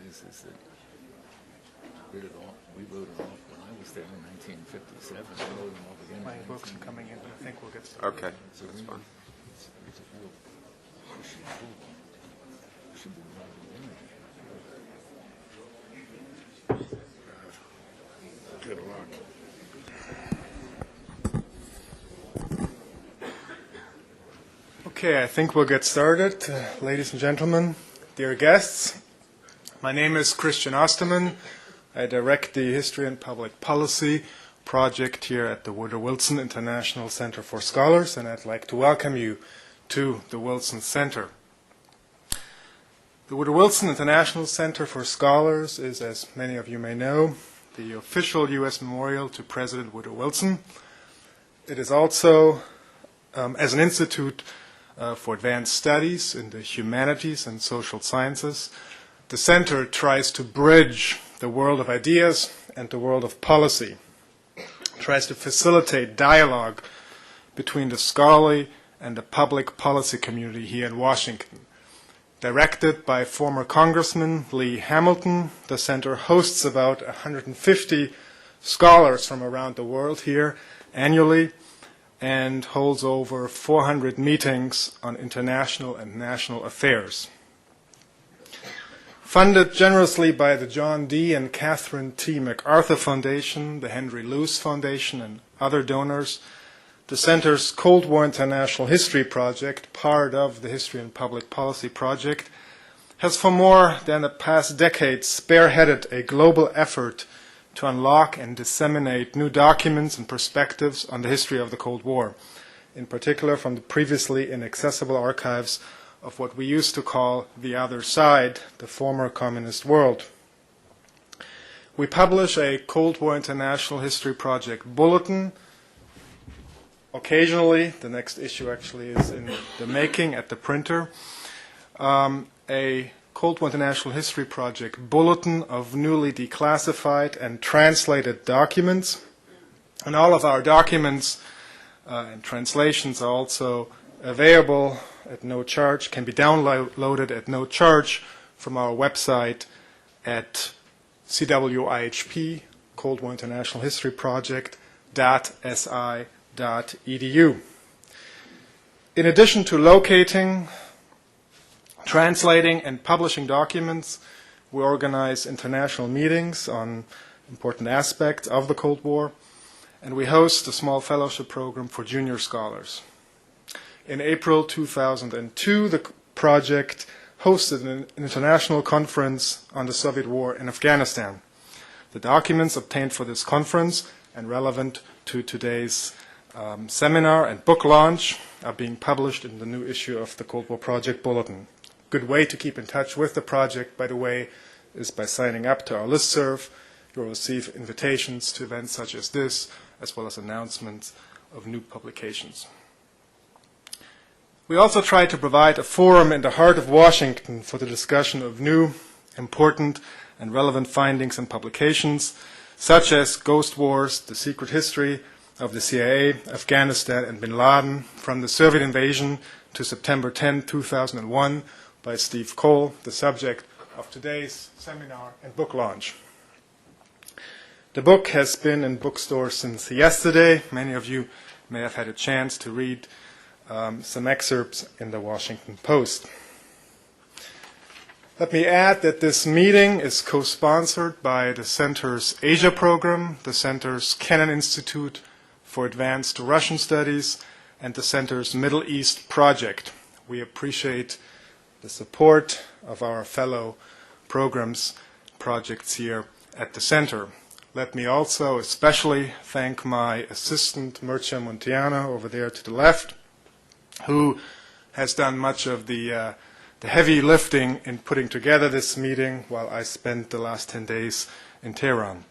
is that we wrote it off when I was there in 1957. We wrote them off again. My books are coming in, but I think we'll get started. Okay, that's fine. It's a real pushing pull. Should be good luck. Okay, I think we'll get started. Ladies and gentlemen, dear guests, my name is Christian Osterman. I direct the History and Public Policy project here at the Woodrow Wilson International Center for Scholars, and I'd like to welcome you to the Wilson Center. The Woodrow Wilson International Center for Scholars is, as many of you may know, the official U.S. memorial to President Woodrow Wilson. It is also, as an institute for advanced studies in the humanities and social sciences, the center tries to bridge the world of ideas and the world of policy. It tries to facilitate dialogue between the scholarly and the public policy community here in Washington. Directed by former Congressman Lee Hamilton, the center hosts about 150 scholars from around the world here annually and holds over 400 meetings on international and national affairs. Funded generously by the John D. and Catherine T. MacArthur Foundation, the Henry Luce Foundation, and other donors, the Center's Cold War International History Project, part of the History and Public Policy Project, has for more than the past decade spearheaded a global effort to unlock and disseminate new documents and perspectives on the history of the Cold War, in particular from the previously inaccessible archives of what we used to call the other side, the former communist world. We publish a Cold War International History Project bulletin. Occasionally, the next issue actually is in the making at the printer, a Cold War International History Project bulletin of newly declassified and translated documents. And all of our documents and translations are also available at no charge, can be downloaded at no charge from our website at CWIHP, Cold War International History Project.si.edu. In addition to locating, translating, and publishing documents, we organize international meetings on important aspects of the Cold War, and we host a small fellowship program for junior scholars. In April 2002, the project hosted an international conference on the Soviet war in Afghanistan. The documents obtained for this conference and relevant to today's seminar and book launch are being published in the new issue of the Cold War Project Bulletin. Good way to keep in touch with the project, by the way, is by signing up to our listserv. You will receive invitations to events such as this, as well as announcements of new publications. We also try to provide a forum in the heart of Washington for the discussion of new, important, and relevant findings and publications, such as Ghost Wars, the Secret History of the CIA, Afghanistan, and Bin Laden, from the Soviet invasion to September 10, 2001, by Steve Cole, the subject of today's seminar and book launch. The book has been in bookstores since yesterday. Many of you may have had a chance to read some excerpts in the Washington Post. Let me add that this meeting is co-sponsored by the Center's Asia program, the Center's Kennan Institute for Advanced Russian Studies, and the Center's Middle East project. We appreciate the support of our fellow projects here at the Center. Let me also especially thank my assistant, Mircea Munteanu, over there to the left, who has done much of the heavy lifting in putting together this meeting while I spent the last 10 days in Tehran.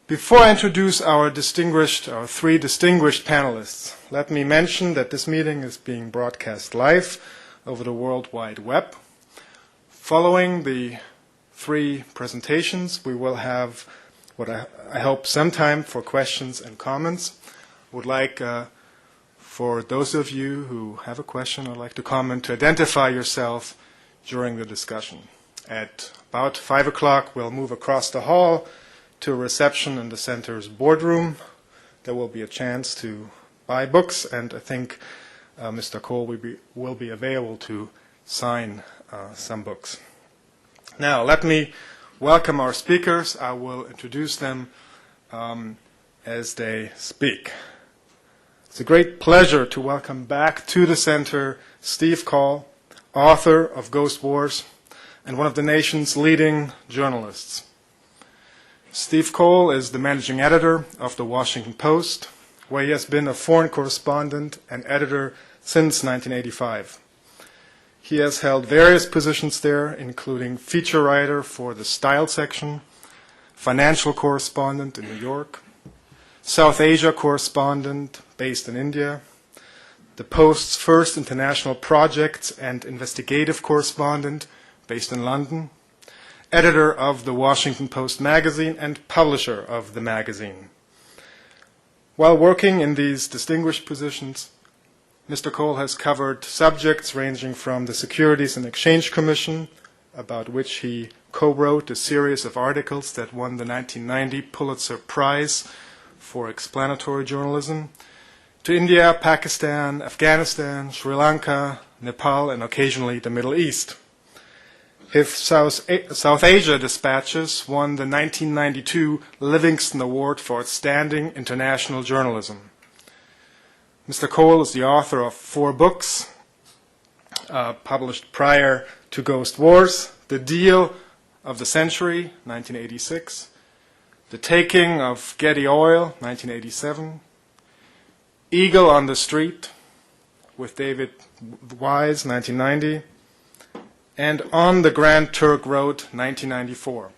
Before I introduce our three distinguished panelists, let me mention that this meeting is being broadcast live over the World Wide Web. Following the three presentations, we will have what I hope some time for questions and comments. Would like for those of you who have a question or like to comment to identify yourself during the discussion. At about 5 o'clock, we'll move across the hall to a reception in the center's boardroom. There will be a chance to buy books, and I think Mr. Cole will be available to sign some books. Now, let me welcome our speakers. I will introduce them as they speak. It's a great pleasure to welcome back to the center Steve Cole, author of Ghost Wars and one of the nation's leading journalists. Steve Cole is the managing editor of the Washington Post, where he has been a foreign correspondent and editor since 1985. He has held various positions there, including feature writer for the Style section, financial correspondent in New York, South Asia correspondent based in India, the Post's first international projects and investigative correspondent based in London, editor of the Washington Post magazine, and publisher of the magazine. While working in these distinguished positions, Mr. Cole has covered subjects ranging from the Securities and Exchange Commission, about which he co-wrote a series of articles that won the 1990 Pulitzer Prize for explanatory journalism, to India, Pakistan, Afghanistan, Sri Lanka, Nepal, and occasionally the Middle East. His South Asia dispatches won the 1992 Livingston Award for Outstanding International Journalism. Mr. Cole is the author of 4 books published prior to Ghost Wars: The Deal of the Century, 1986, The Taking of Getty Oil, 1987, Eagle on the Street with David Wise, 1990, and On the Grand Turk Road, 1994.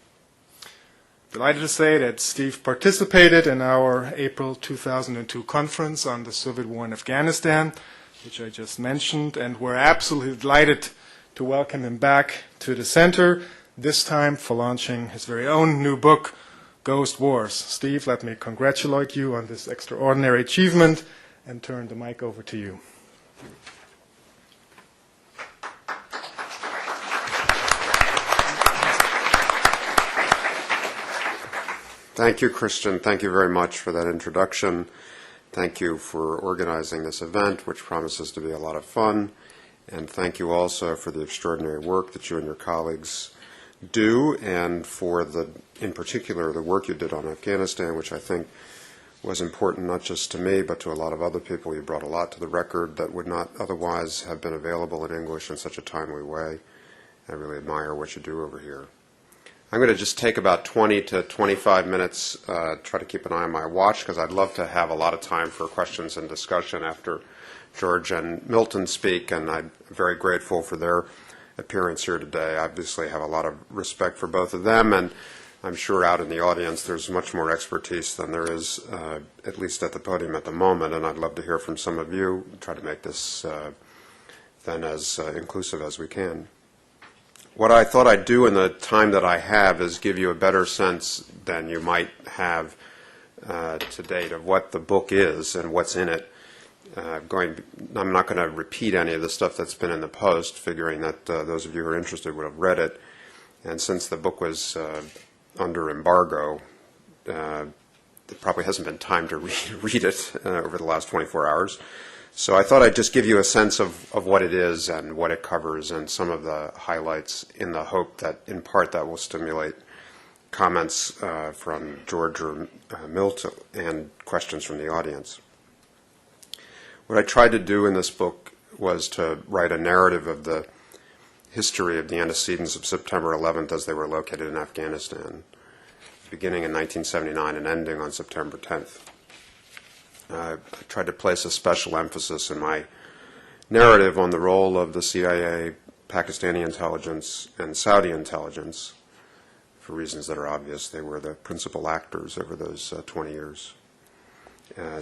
Delighted to say that Steve participated in our April 2002 conference on the Soviet war in Afghanistan, which I just mentioned, and we're absolutely delighted to welcome him back to the center, this time for launching his very own new book, Ghost Wars. Steve, let me congratulate you on this extraordinary achievement and turn the mic over to you. Thank you, Christian. Thank you very much for that introduction. Thank you for organizing this event, which promises to be a lot of fun. And thank you also for the extraordinary work that you and your colleagues do, and for in particular, the work you did on Afghanistan, which I think was important not just to me, but to a lot of other people. You brought a lot to the record that would not otherwise have been available in English in such a timely way. I really admire what you do over here. I'm going to just take about 20 to 25 minutes, try to keep an eye on my watch, because I'd love to have a lot of time for questions and discussion after George and Milton speak, and I'm very grateful for their appearance here today. I obviously have a lot of respect for both of them, and I'm sure out in the audience there's much more expertise than there is, at least at the podium at the moment, and I'd love to hear from some of you, try to make this then as inclusive as we can. What I thought I'd do in the time that I have is give you a better sense than you might have to date of what the book is and what's in it. I'm not going to repeat any of the stuff that's been in the Post, figuring that those of you who are interested would have read it. And since the book was under embargo, there probably hasn't been time to read it over the last 24 hours. So I thought I'd just give you a sense of what it is and what it covers and some of the highlights, in the hope that in part that will stimulate comments from George or Milt and questions from the audience. What I tried to do in this book was to write a narrative of the history of the antecedents of September 11th as they were located in Afghanistan, beginning in 1979 and ending on September 10th. I tried to place a special emphasis in my narrative on the role of the CIA, Pakistani intelligence, and Saudi intelligence. For reasons that are obvious, they were the principal actors over those 20 years.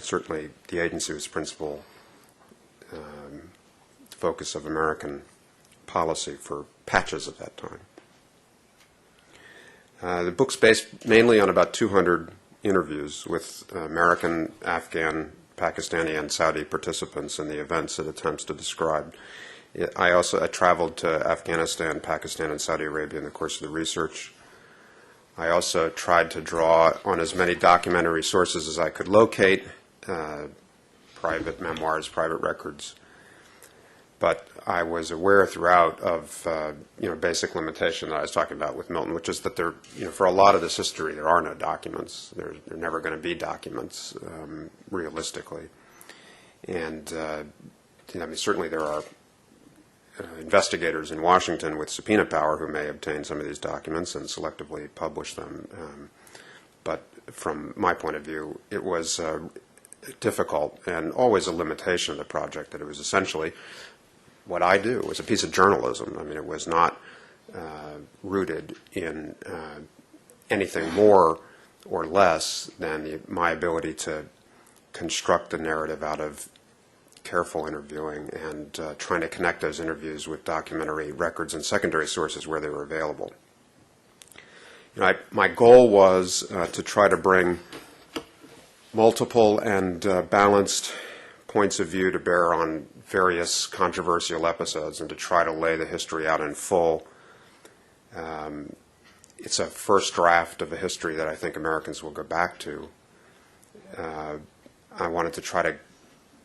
Certainly, the agency was principal focus of American policy for patches of that time. The book's based mainly on about 200 interviews with American, Afghan, Pakistani, and Saudi participants in the events it attempts to describe. I also traveled to Afghanistan, Pakistan, and Saudi Arabia in the course of the research. I also tried to draw on as many documentary sources as I could locate, private memoirs, private records. But I was aware throughout of basic limitation that I was talking about with Milton, which is that there, for a lot of this history, there are no documents. There are never going to be documents, realistically. And certainly there are investigators in Washington with subpoena power who may obtain some of these documents and selectively publish them. But from my point of view, it was difficult and always a limitation of the project that it was essentially what I do. It was a piece of journalism. I mean, it was not rooted in anything more or less than my ability to construct a narrative out of careful interviewing and trying to connect those interviews with documentary records and secondary sources where they were available. My goal was to try to bring multiple and balanced points of view to bear on various controversial episodes and to try to lay the history out in full. It's a first draft of a history that I think Americans will go back to. I wanted to try to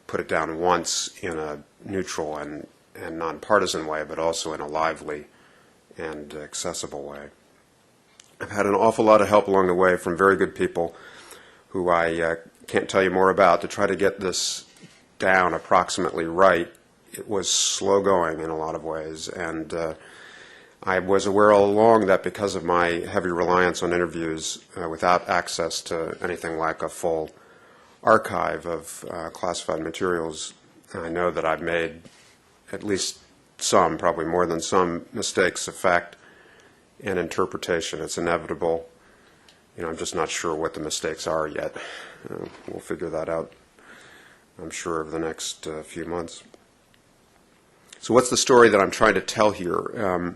put it down once in a neutral and nonpartisan way, but also in a lively and accessible way. I've had an awful lot of help along the way from very good people who I can't tell you more about to try to get this down approximately right. It was slow going in a lot of ways, and I was aware all along that because of my heavy reliance on interviews without access to anything like a full archive of classified materials, I know that I've made at least some, probably more than some, mistakes of fact and interpretation. It's inevitable. I'm just not sure what the mistakes are yet. We'll figure that out, I'm sure, over the next few months. So what's the story that I'm trying to tell here?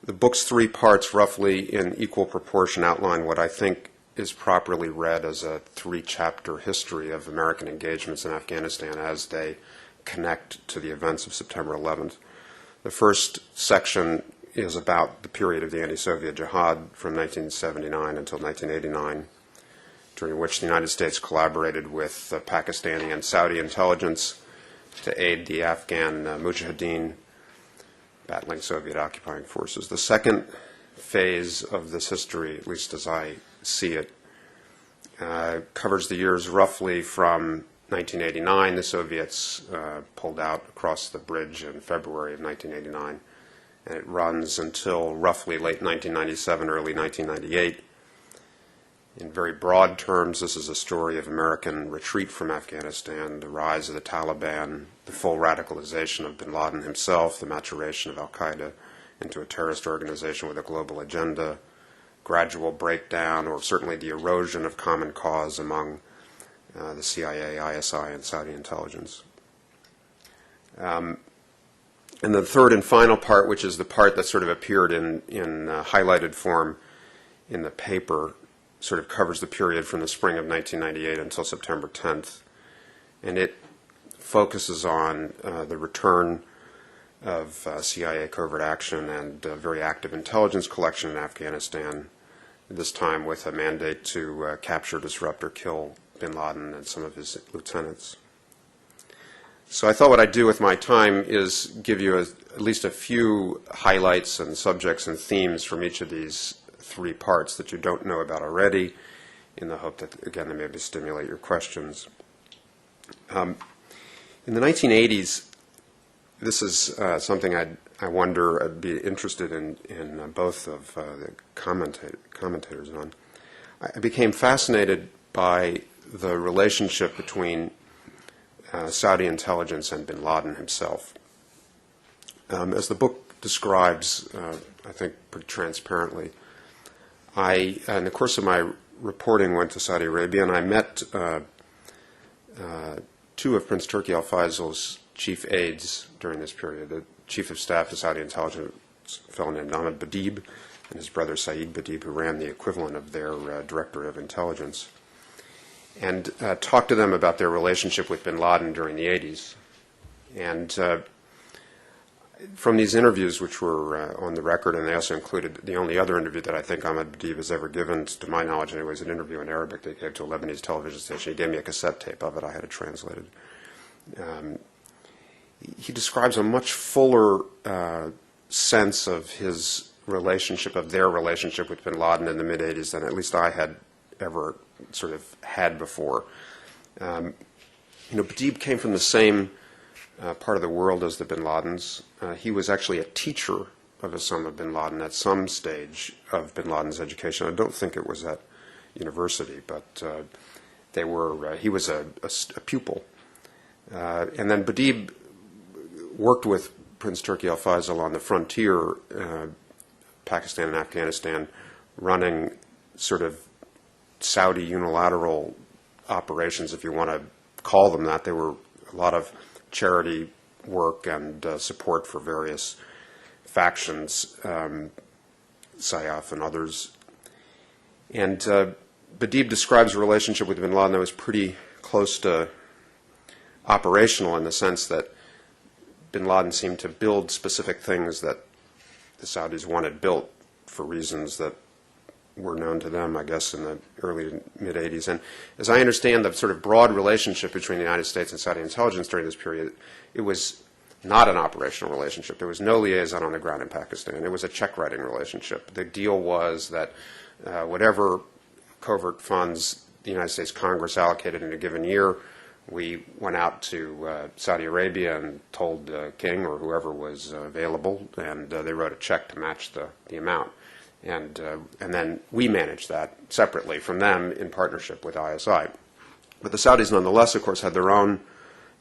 The book's 3 parts, roughly in equal proportion, outline what I think is properly read as a 3-chapter history of American engagements in Afghanistan as they connect to the events of September 11th. The first section is about the period of the anti-Soviet jihad from 1979 until 1989, during which the United States collaborated with Pakistani and Saudi intelligence to aid the Afghan mujahideen battling Soviet occupying forces. The second phase of this history, at least as I see it, covers the years roughly from 1989. The Soviets pulled out across the bridge in February of 1989, and it runs until roughly late 1997, early 1998. In very broad terms, this is a story of American retreat from Afghanistan, the rise of the Taliban, the full radicalization of bin Laden himself, the maturation of al-Qaeda into a terrorist organization with a global agenda, gradual breakdown, or certainly the erosion of common cause among the CIA, ISI, and Saudi intelligence. And the third and final part, which is the part that sort of appeared in highlighted form in the paper, sort of covers the period from the spring of 1998 until September 10th. And it focuses on the return of CIA covert action and very active intelligence collection in Afghanistan, this time with a mandate to capture, disrupt, or kill bin Laden and some of his lieutenants. So I thought what I'd do with my time is give you at least a few highlights and subjects and themes from each of these 3 parts that you don't know about already, in the hope that, again, they maybe stimulate your questions. In the 1980s, this is something I wonder I'd be interested in both of the commentators on. I became fascinated by the relationship between Saudi intelligence and bin Laden himself. As the book describes, I think pretty transparently, I, in the course of my reporting, went to Saudi Arabia, and I met 2 of Prince Turki al-Faisal's chief aides during this period, the chief of staff to Saudi intelligence, a fellow named Ahmed Badib, and his brother Saeed Badib, who ran the equivalent of their director of intelligence, and talked to them about their relationship with bin Laden during the 80s. And From these interviews, which were on the record, and they also included the only other interview that I think Ahmed Badib has ever given, to my knowledge anyways, an interview in Arabic they gave to a Lebanese television station. He gave me a cassette tape of it. I had it translated. He describes a much fuller sense of his relationship, of their relationship with bin Laden in the mid-'80s than at least I had ever sort of had before. Badib came from the same part of the world as the bin Ladens. He was actually a teacher of Osama bin Laden at some stage of bin Laden's education. I don't think it was at university, but he was a pupil. And then Badib worked with Prince Turki Al Faisal on the frontier, Pakistan and Afghanistan, running sort of Saudi unilateral operations, if you want to call them that. They were a lot of charity work and support for various factions, Sayyaf and others. And Badib describes a relationship with bin Laden that was pretty close to operational, in the sense that bin Laden seemed to build specific things that the Saudis wanted built for reasons that were known to them, I guess, in the early to mid-'80s. And as I understand the sort of broad relationship between the United States and Saudi intelligence during this period, it was not an operational relationship. There was no liaison on the ground in Pakistan. It was a check-writing relationship. The deal was that whatever covert funds the United States Congress allocated in a given year, we went out to Saudi Arabia and told the king or whoever was available, and they wrote a check to match the amount. And then we managed that separately from them in partnership with ISI. But the Saudis, nonetheless, of course, had their own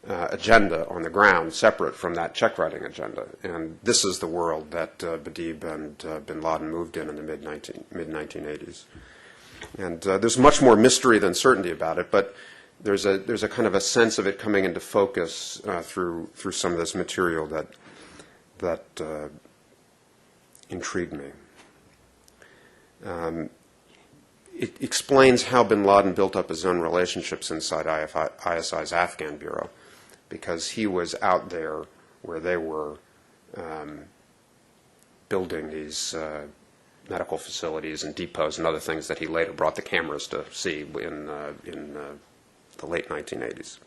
agenda on the ground, separate from that check-writing agenda. And this is the world that Badib and bin Laden moved in the mid-1980s. And there's much more mystery than certainty about it, but there's a kind of a sense of it coming into focus through some of this material that intrigued me. It explains how bin Laden built up his own relationships inside ISI's Afghan bureau, because he was out there where they were building these medical facilities and depots and other things that he later brought the cameras to see in the late 1980s.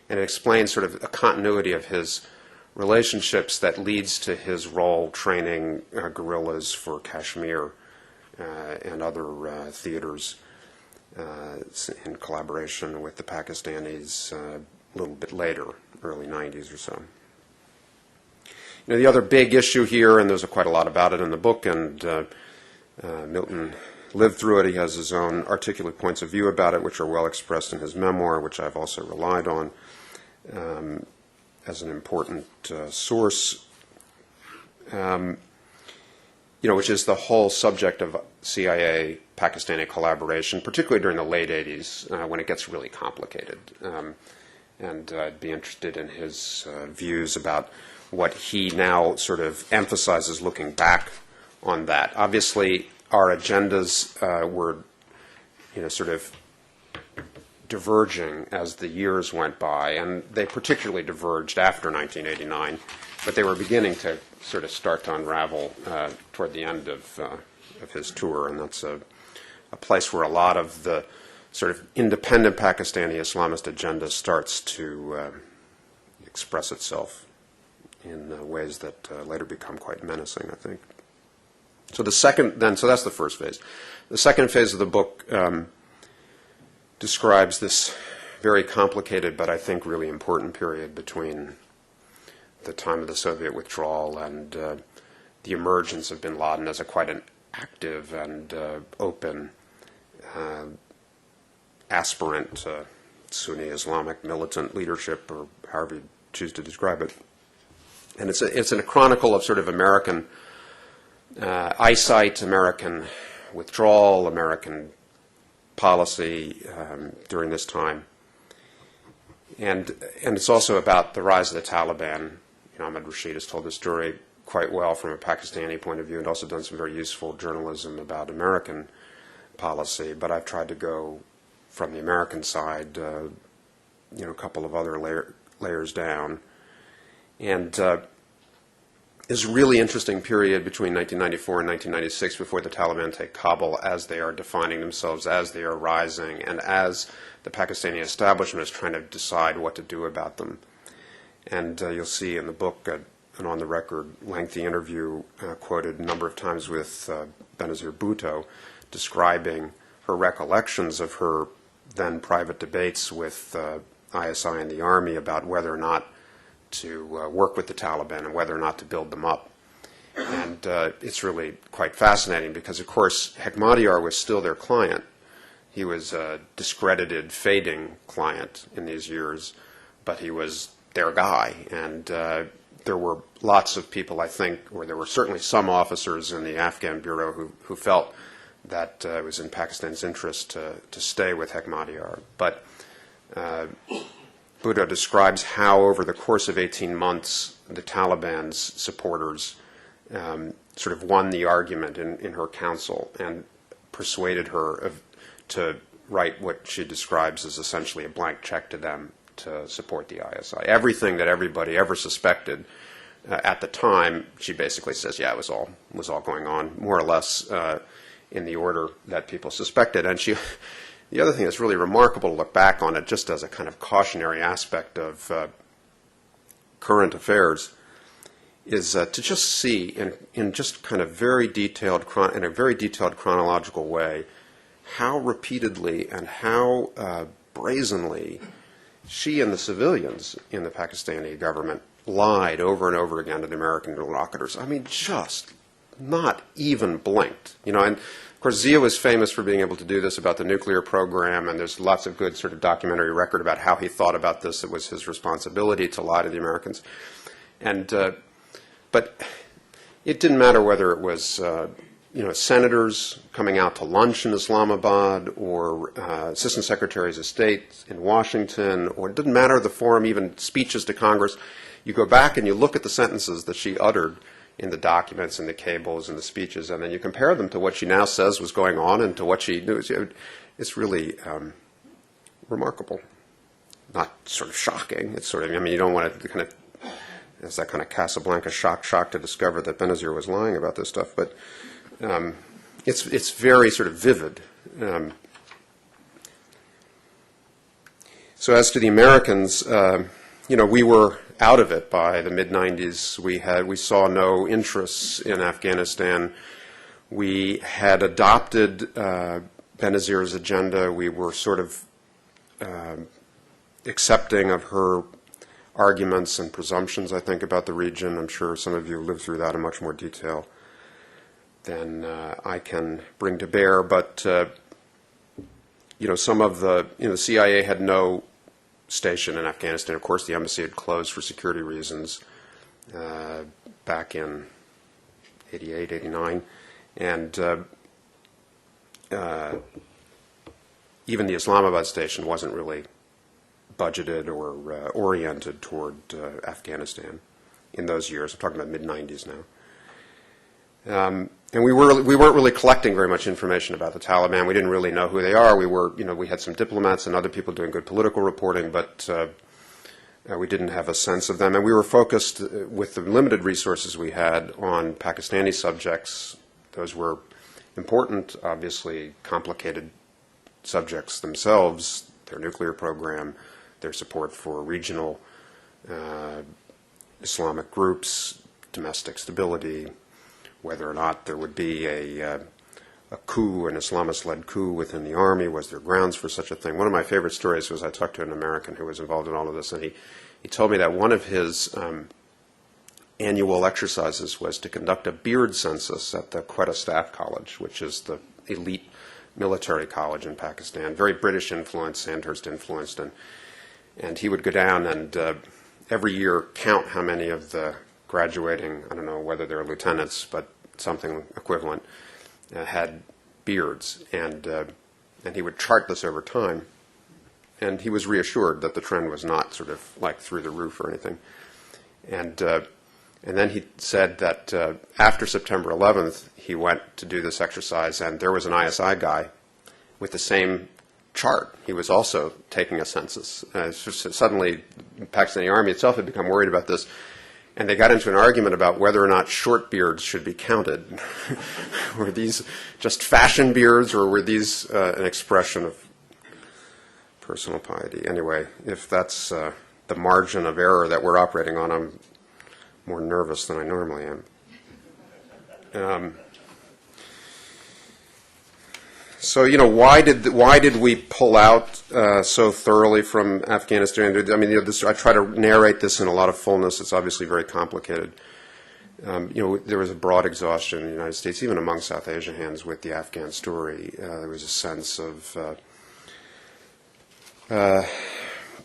And it explains sort of a continuity of his relationships that leads to his role training guerrillas for Kashmir and other theaters in collaboration with the Pakistanis a little bit later, early 90s or so. The other big issue here, and there's quite a lot about it in the book, and Milton lived through it. He has his own articulate points of view about it, which are well expressed in his memoir, which I've also relied on as an important source. Which is the whole subject of CIA-Pakistani collaboration, particularly during the late 80s, when it gets really complicated. And I'd be interested in his views about what he now sort of emphasizes looking back on that. Obviously, our agendas were, sort of diverging as the years went by, and they particularly diverged after 1989, but they were beginning to sort of start to unravel toward the end of his tour, and that's a place where a lot of the sort of independent Pakistani Islamist agenda starts to express itself in ways that later become quite menacing, I think. So that's the first phase. The second phase of the book describes this very complicated but I think really important period between the time of the Soviet withdrawal and the emergence of bin Laden as quite an active and open aspirant to Sunni Islamic militant leadership, or however you choose to describe it. And it's a chronicle of sort of American eyesight, American withdrawal, American policy during this time. And it's also about the rise of the Taliban. Ahmed Rashid has told the story quite well from a Pakistani point of view, and also done some very useful journalism about American policy. But I've tried to go from the American side, a couple of other layers down. And is a really interesting period between 1994 and 1996 before the Taliban take Kabul, as they are defining themselves, as they are rising, and as the Pakistani establishment is trying to decide what to do about them. And you'll see in the book an on-the-record lengthy interview quoted a number of times with Benazir Bhutto describing her recollections of her then private debates with ISI and the Army about whether or not to work with the Taliban and whether or not to build them up. And it's really quite fascinating because, of course, Hekmatyar was still their client. He was a discredited, fading client in these years, but he was their guy. And there were lots of people, I think, or there were certainly some officers in the Afghan Bureau who felt that it was in Pakistan's interest to stay with Hekmatyar. But Bhutto describes how over the course of 18 months, the Taliban's supporters sort of won the argument in her counsel and persuaded her to write what she describes as essentially a blank check to them to support the ISI. Everything that everybody ever suspected at the time, she basically says, yeah, it was all going on more or less in the order that people suspected. And the other thing that's really remarkable to look back on it, just as a kind of cautionary aspect of current affairs, is to just see in just kind of very detailed, in a very detailed chronological way, how repeatedly and how brazenly she and the civilians in the Pakistani government lied over and over again to the American interlocutors. I mean, just not even blinked. You know, and of course Zia was famous for being able to do this about the nuclear program, and there's lots of good sort of documentary record about how he thought about this. It was his responsibility to lie to the Americans. And but it didn't matter whether it was senators coming out to lunch in Islamabad or assistant secretaries of state in Washington, or it didn't matter the forum, even speeches to Congress. You go back and you look at the sentences that she uttered in the documents and the cables and the speeches, and then you compare them to what she now says was going on and to what she knew. It's really remarkable. Not sort of shocking. It's sort of, I mean, you don't want to kind of, it's that kind of Casablanca shock to discover that Benazir was lying about this stuff, but it's very sort of vivid. So as to the Americans, we were out of it by the mid-90s. We saw no interests in Afghanistan. We had adopted Benazir's agenda. We were sort of accepting of her arguments and presumptions, I think, about the region. I'm sure some of you lived through that in much more detail than I can bring to bear. But some of the CIA had no station in Afghanistan. Of course, the embassy had closed for security reasons back in 88, 89. And even the Islamabad station wasn't really budgeted or oriented toward Afghanistan in those years. I'm talking about mid-90s now. And we weren't really collecting very much information about the Taliban. We didn't really know who they are. We had some diplomats and other people doing good political reporting, but we didn't have a sense of them. And we were focused, with the limited resources we had, on Pakistani subjects. Those were important, obviously complicated subjects themselves, their nuclear program, their support for regional Islamic groups, domestic stability, whether or not there would be a coup, an Islamist-led coup within the army. Was there grounds for such a thing? One of my favorite stories was I talked to an American who was involved in all of this, and he told me that one of his annual exercises was to conduct a beard census at the Quetta Staff College, which is the elite military college in Pakistan, very British influenced, Sandhurst influenced, and he would go down and every year count how many of the graduating, I don't know whether they're lieutenants, but something equivalent, had beards, and he would chart this over time, and he was reassured that the trend was not sort of like through the roof or anything, and then he said that after September 11th, he went to do this exercise, and there was an ISI guy with the same chart. He was also taking a census. Suddenly, the Pakistani army itself had become worried about this. And they got into an argument about whether or not short beards should be counted. Were these just fashion beards, or were these an expression of personal piety? Anyway, if that's the margin of error that we're operating on, I'm more nervous than I normally am. So, why did we pull out so thoroughly from Afghanistan? I mean, I try to narrate this in a lot of fullness. It's obviously very complicated. There was a broad exhaustion in the United States, even among South Asia hands, with the Afghan story. There was a sense of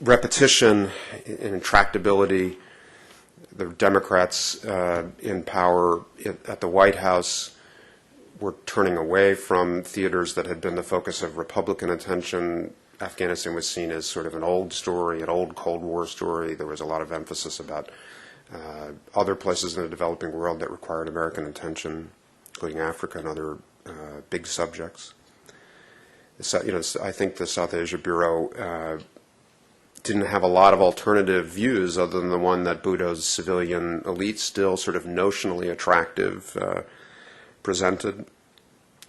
repetition and intractability. The Democrats in power at the White House were turning away from theaters that had been the focus of Republican attention. Afghanistan was seen as sort of an old story, an old Cold War story. There was a lot of emphasis about other places in the developing world that required American attention, including Africa and other big subjects. I think the South Asia Bureau didn't have a lot of alternative views other than the one that Bhutto's civilian elite, still sort of notionally attractive, presented.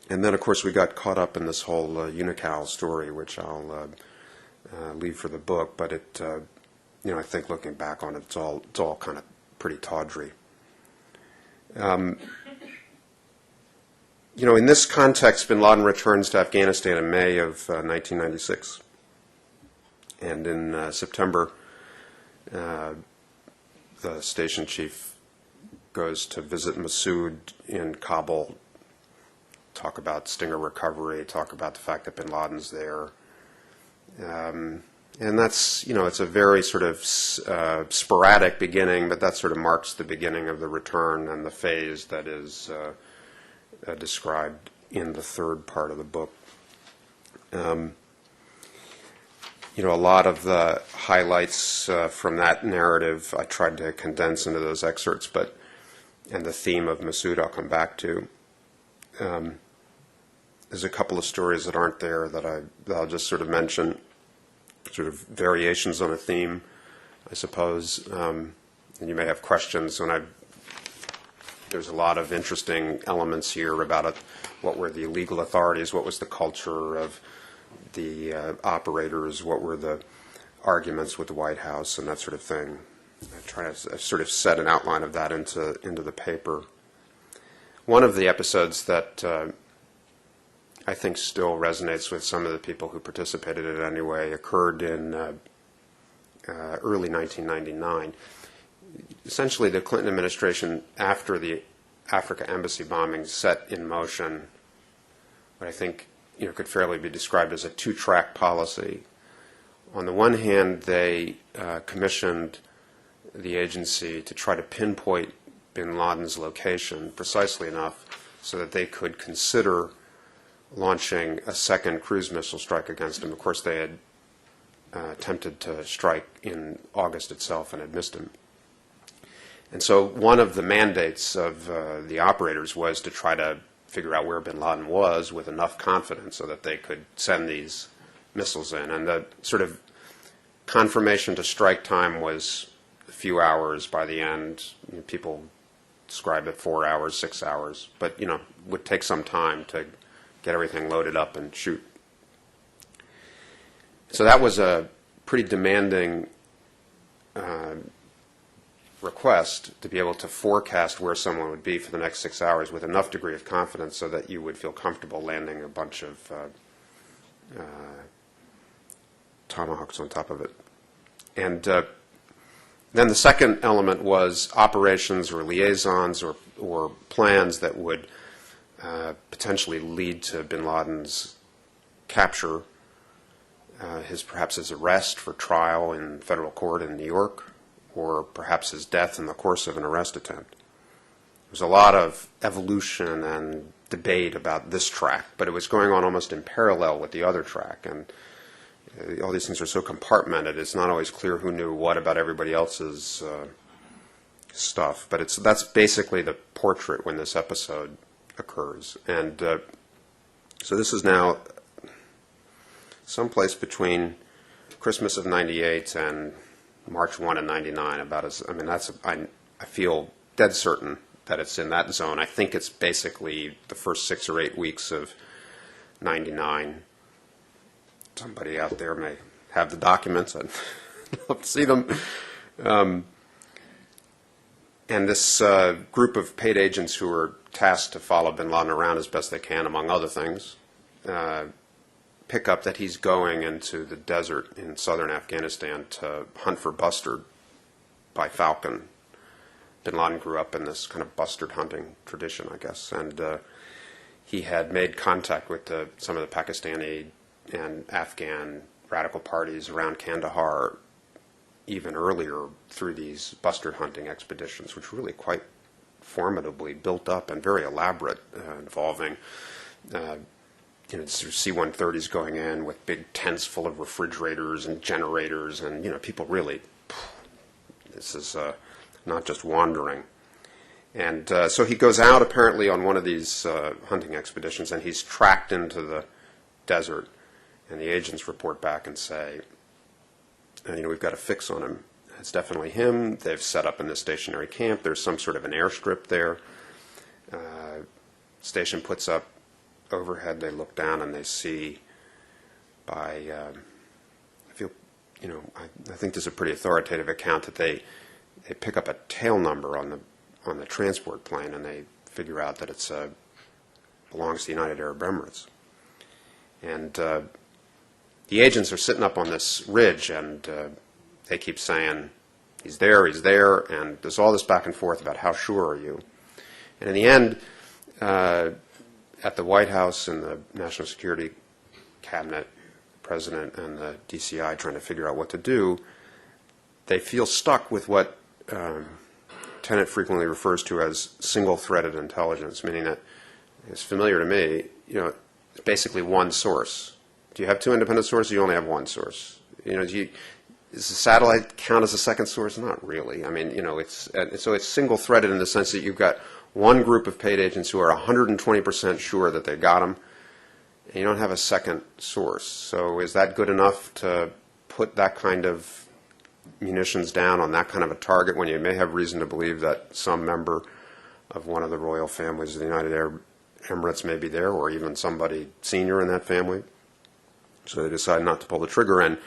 And then, of course, we got caught up in this whole Unocal story, which I'll leave for the book. But it, I think looking back on it, it's all kind of pretty tawdry. In this context, bin Laden returns to Afghanistan in May of 1996. And in September, the station chief goes to visit Massoud in Kabul, talk about Stinger recovery, talk about the fact that bin Laden's there. And that's, it's a very sort of sporadic beginning, but that sort of marks the beginning of the return and the phase that is described in the third part of the book. A lot of the highlights from that narrative I tried to condense into those excerpts, and the theme of Massoud I'll come back to. There's a couple of stories that aren't there that I'll just sort of mention, sort of variations on a theme, I suppose. And you may have questions there's a lot of interesting elements here about it. What were the legal authorities? What was the culture of the operators? What were the arguments with the White House and that sort of thing? I sort of set an outline of that into the paper. One of the episodes that I think still resonates with some of the people who participated in it anyway occurred in early 1999. Essentially, the Clinton administration, after the Africa embassy bombing, set in motion what I think could fairly be described as a two-track policy. On the one hand, they commissioned the agency to try to pinpoint bin Laden's location precisely enough so that they could consider launching a second cruise missile strike against him. Of course, they had attempted to strike in August itself and had missed him. And so one of the mandates of the operators was to try to figure out where bin Laden was with enough confidence so that they could send these missiles in. And the sort of confirmation to strike time was a few hours by the end. People describe it 4 hours, 6 hours, but would take some time to get everything loaded up and shoot. So that was a pretty demanding request, to be able to forecast where someone would be for the next 6 hours with enough degree of confidence so that you would feel comfortable landing a bunch of tomahawks on top of it. And then the second element was operations or liaisons or plans that would potentially lead to bin Laden's capture, perhaps his arrest for trial in federal court in New York, or perhaps his death in the course of an arrest attempt. There was a lot of evolution and debate about this track, but it was going on almost in parallel with the other track. And all these things are so compartmented, it's not always clear who knew what about everybody else's stuff. But that's basically the portrait when this episode occurs. And so this is now someplace between Christmas of '98 and March 1 of '99. I I feel dead certain that it's in that zone. I think it's basically the first 6 or 8 weeks of '99. Somebody out there may have the documents. I'd love to see them. And this group of paid agents who are tasked to follow bin Laden around as best they can, among other things, pick up that he's going into the desert in southern Afghanistan to hunt for bustard by falcon. Bin Laden grew up in this kind of bustard hunting tradition, I guess, and he had made contact with some of the Pakistani and Afghan radical parties around Kandahar even earlier through these bustard hunting expeditions, which were really quite formidably built up and very elaborate, involving C-130s going in with big tents full of refrigerators and generators, and people really, this is not just wandering. And so he goes out apparently on one of these hunting expeditions, and he's tracked into the desert, and the agents report back and say, we've got a fix on him. It's definitely him. They've set up in this stationary camp. There's some sort of an airstrip there. Station puts up overhead. They look down and they see by, I think this is a pretty authoritative account that they pick up a tail number on the transport plane, and they figure out that it's belongs to the United Arab Emirates. And the agents are sitting up on this ridge, and they keep saying, he's there, and there's all this back and forth about how sure are you. And in the end, at the White House and the National Security Cabinet, the President and the DCI trying to figure out what to do, they feel stuck with what Tenet frequently refers to as single-threaded intelligence, meaning that it's familiar to me, it's basically one source. Do you have two independent sources? You only have one source. Does the satellite count as a second source? Not really. I mean, so it's single-threaded in the sense that you've got one group of paid agents who are 120% sure that they got them, and you don't have a second source. So is that good enough to put that kind of munitions down on that kind of a target when you may have reason to believe that some member of one of the royal families of the United Arab Emirates may be there, or even somebody senior in that family? So they decide not to pull the trigger. And,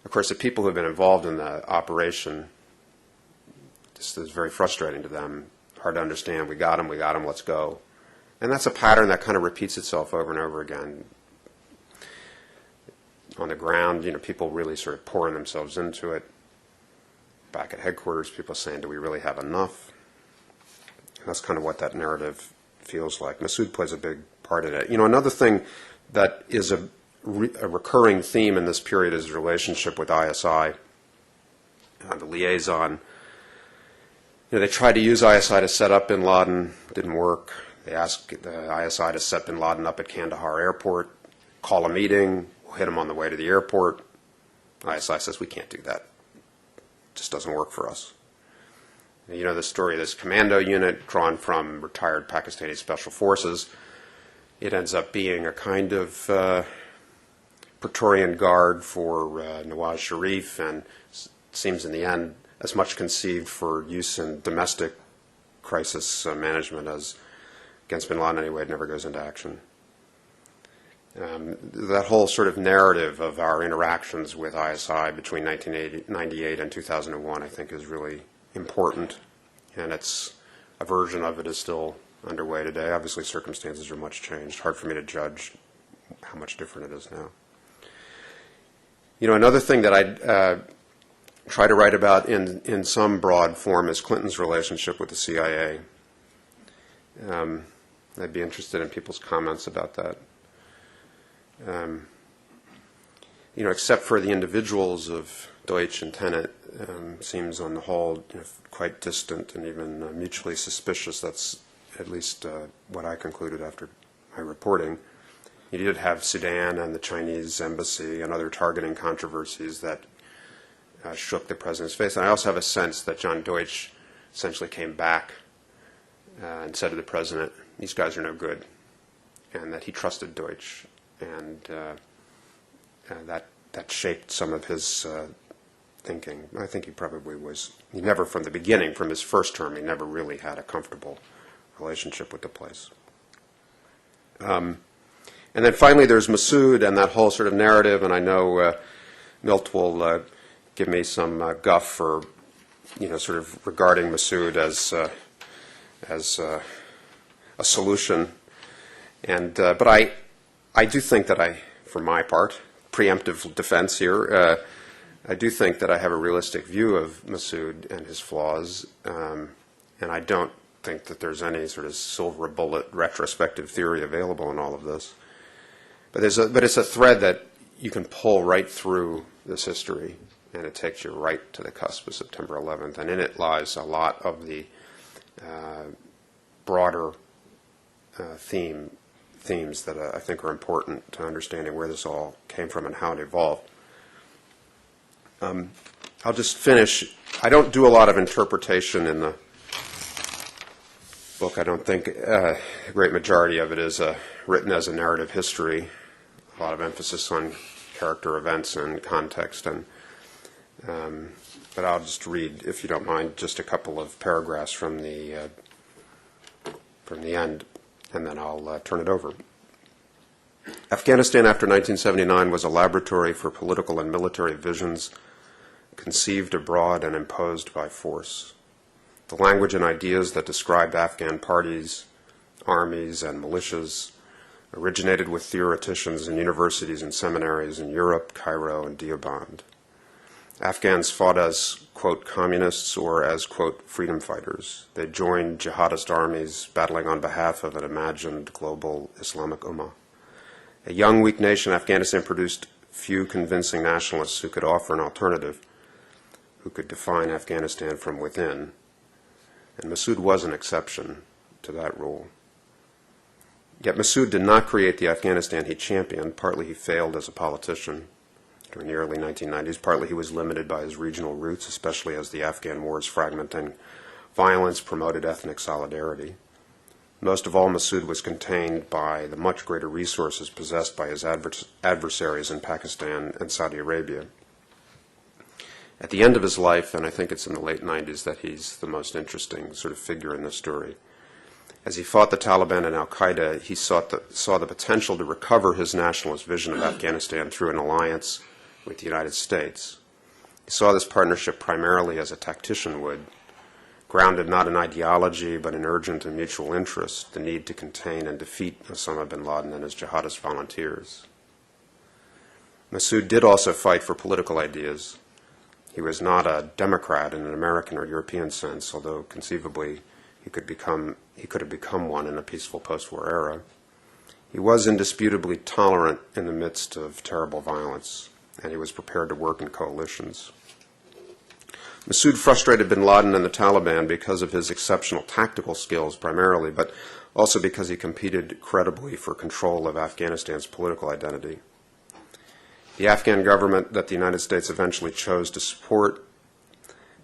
of course, the people who have been involved in the operation, this is very frustrating to them, hard to understand. We got him, let's go. And that's a pattern that kind of repeats itself over and over again. On the ground, people really sort of pouring themselves into it. Back at headquarters, people saying, do we really have enough? And that's kind of what that narrative feels like. Masood plays a big part in it. Another thing that is a recurring theme in this period is the relationship with ISI, the liaison. They tried to use ISI to set up bin Laden, didn't work. They asked the ISI to set bin Laden up at Kandahar Airport, call a meeting, we'll hit him on the way to the airport. ISI says, we can't do that. It just doesn't work for us. The story of this commando unit drawn from retired Pakistani special forces. It ends up being a kind of Praetorian Guard for Nawaz Sharif, and seems in the end as much conceived for use in domestic crisis management as against bin Laden anyway. It never goes into action. That whole sort of narrative of our interactions with ISI between 1998 and 2001, I think, is really important, and a version of it is still underway today. Obviously, circumstances are much changed. Hard for me to judge how much different it is now. Another thing that I try to write about in some broad form is Clinton's relationship with the CIA. I'd be interested in people's comments about that. Except for the individuals of Deutsch and Tenet, seems on the whole quite distant and even mutually suspicious. That's at least what I concluded after my reporting. You did have Sudan and the Chinese embassy and other targeting controversies that shook the president's face. And I also have a sense that John Deutsch essentially came back and said to the president, these guys are no good, and that he trusted Deutsch. And that shaped some of his thinking. I think he probably was, he never from the beginning, from his first term, he never really had a comfortable relationship with the place. And then finally there's Massoud and that whole sort of narrative, and I know Milt will give me some guff for, sort of regarding Massoud as a solution. And but I do think that for my part, preemptive defense here, I do think that I have a realistic view of Massoud and his flaws, and I don't think that there's any sort of silver bullet retrospective theory available in all of this. But it's a thread that you can pull right through this history, and it takes you right to the cusp of September 11th, and in it lies a lot of the broader themes that I think are important to understanding where this all came from and how it evolved. I'll just finish. I don't do a lot of interpretation in the book. I don't think a great majority of it is written as a narrative history. A lot of emphasis on character, events, and context. But I'll just read, if you don't mind, just a couple of paragraphs from the end, and then I'll turn it over. Afghanistan after 1979 was a laboratory for political and military visions conceived abroad and imposed by force. The language and ideas that described Afghan parties, armies, and militias originated with theoreticians in universities and seminaries in Europe, Cairo, and Deoband. Afghans fought as, quote, communists or as, quote, freedom fighters. They joined jihadist armies battling on behalf of an imagined global Islamic ummah. A young, weak nation, Afghanistan produced few convincing nationalists who could offer an alternative, who could define Afghanistan from within. And Massoud was an exception to that rule. Yet Massoud did not create the Afghanistan he championed. Partly he failed as a politician during the early 1990s. Partly he was limited by his regional roots, especially as the Afghan war's fragmenting violence promoted ethnic solidarity. Most of all, Massoud was contained by the much greater resources possessed by his adversaries in Pakistan and Saudi Arabia. At the end of his life, and I think it's in the late 90s that he's the most interesting sort of figure in this story, as he fought the Taliban and al-Qaeda, he saw the potential to recover his nationalist vision of Afghanistan through an alliance with the United States. He saw this partnership primarily as a tactician would, grounded not in ideology but in urgent and mutual interest, the need to contain and defeat Osama bin Laden and his jihadist volunteers. Massoud did also fight for political ideas. He was not a Democrat in an American or European sense, although conceivably he could have become one in a peaceful post-war era. He was indisputably tolerant in the midst of terrible violence, and he was prepared to work in coalitions. Massoud frustrated bin Laden and the Taliban because of his exceptional tactical skills primarily, but also because he competed credibly for control of Afghanistan's political identity. The Afghan government that the United States eventually chose to support,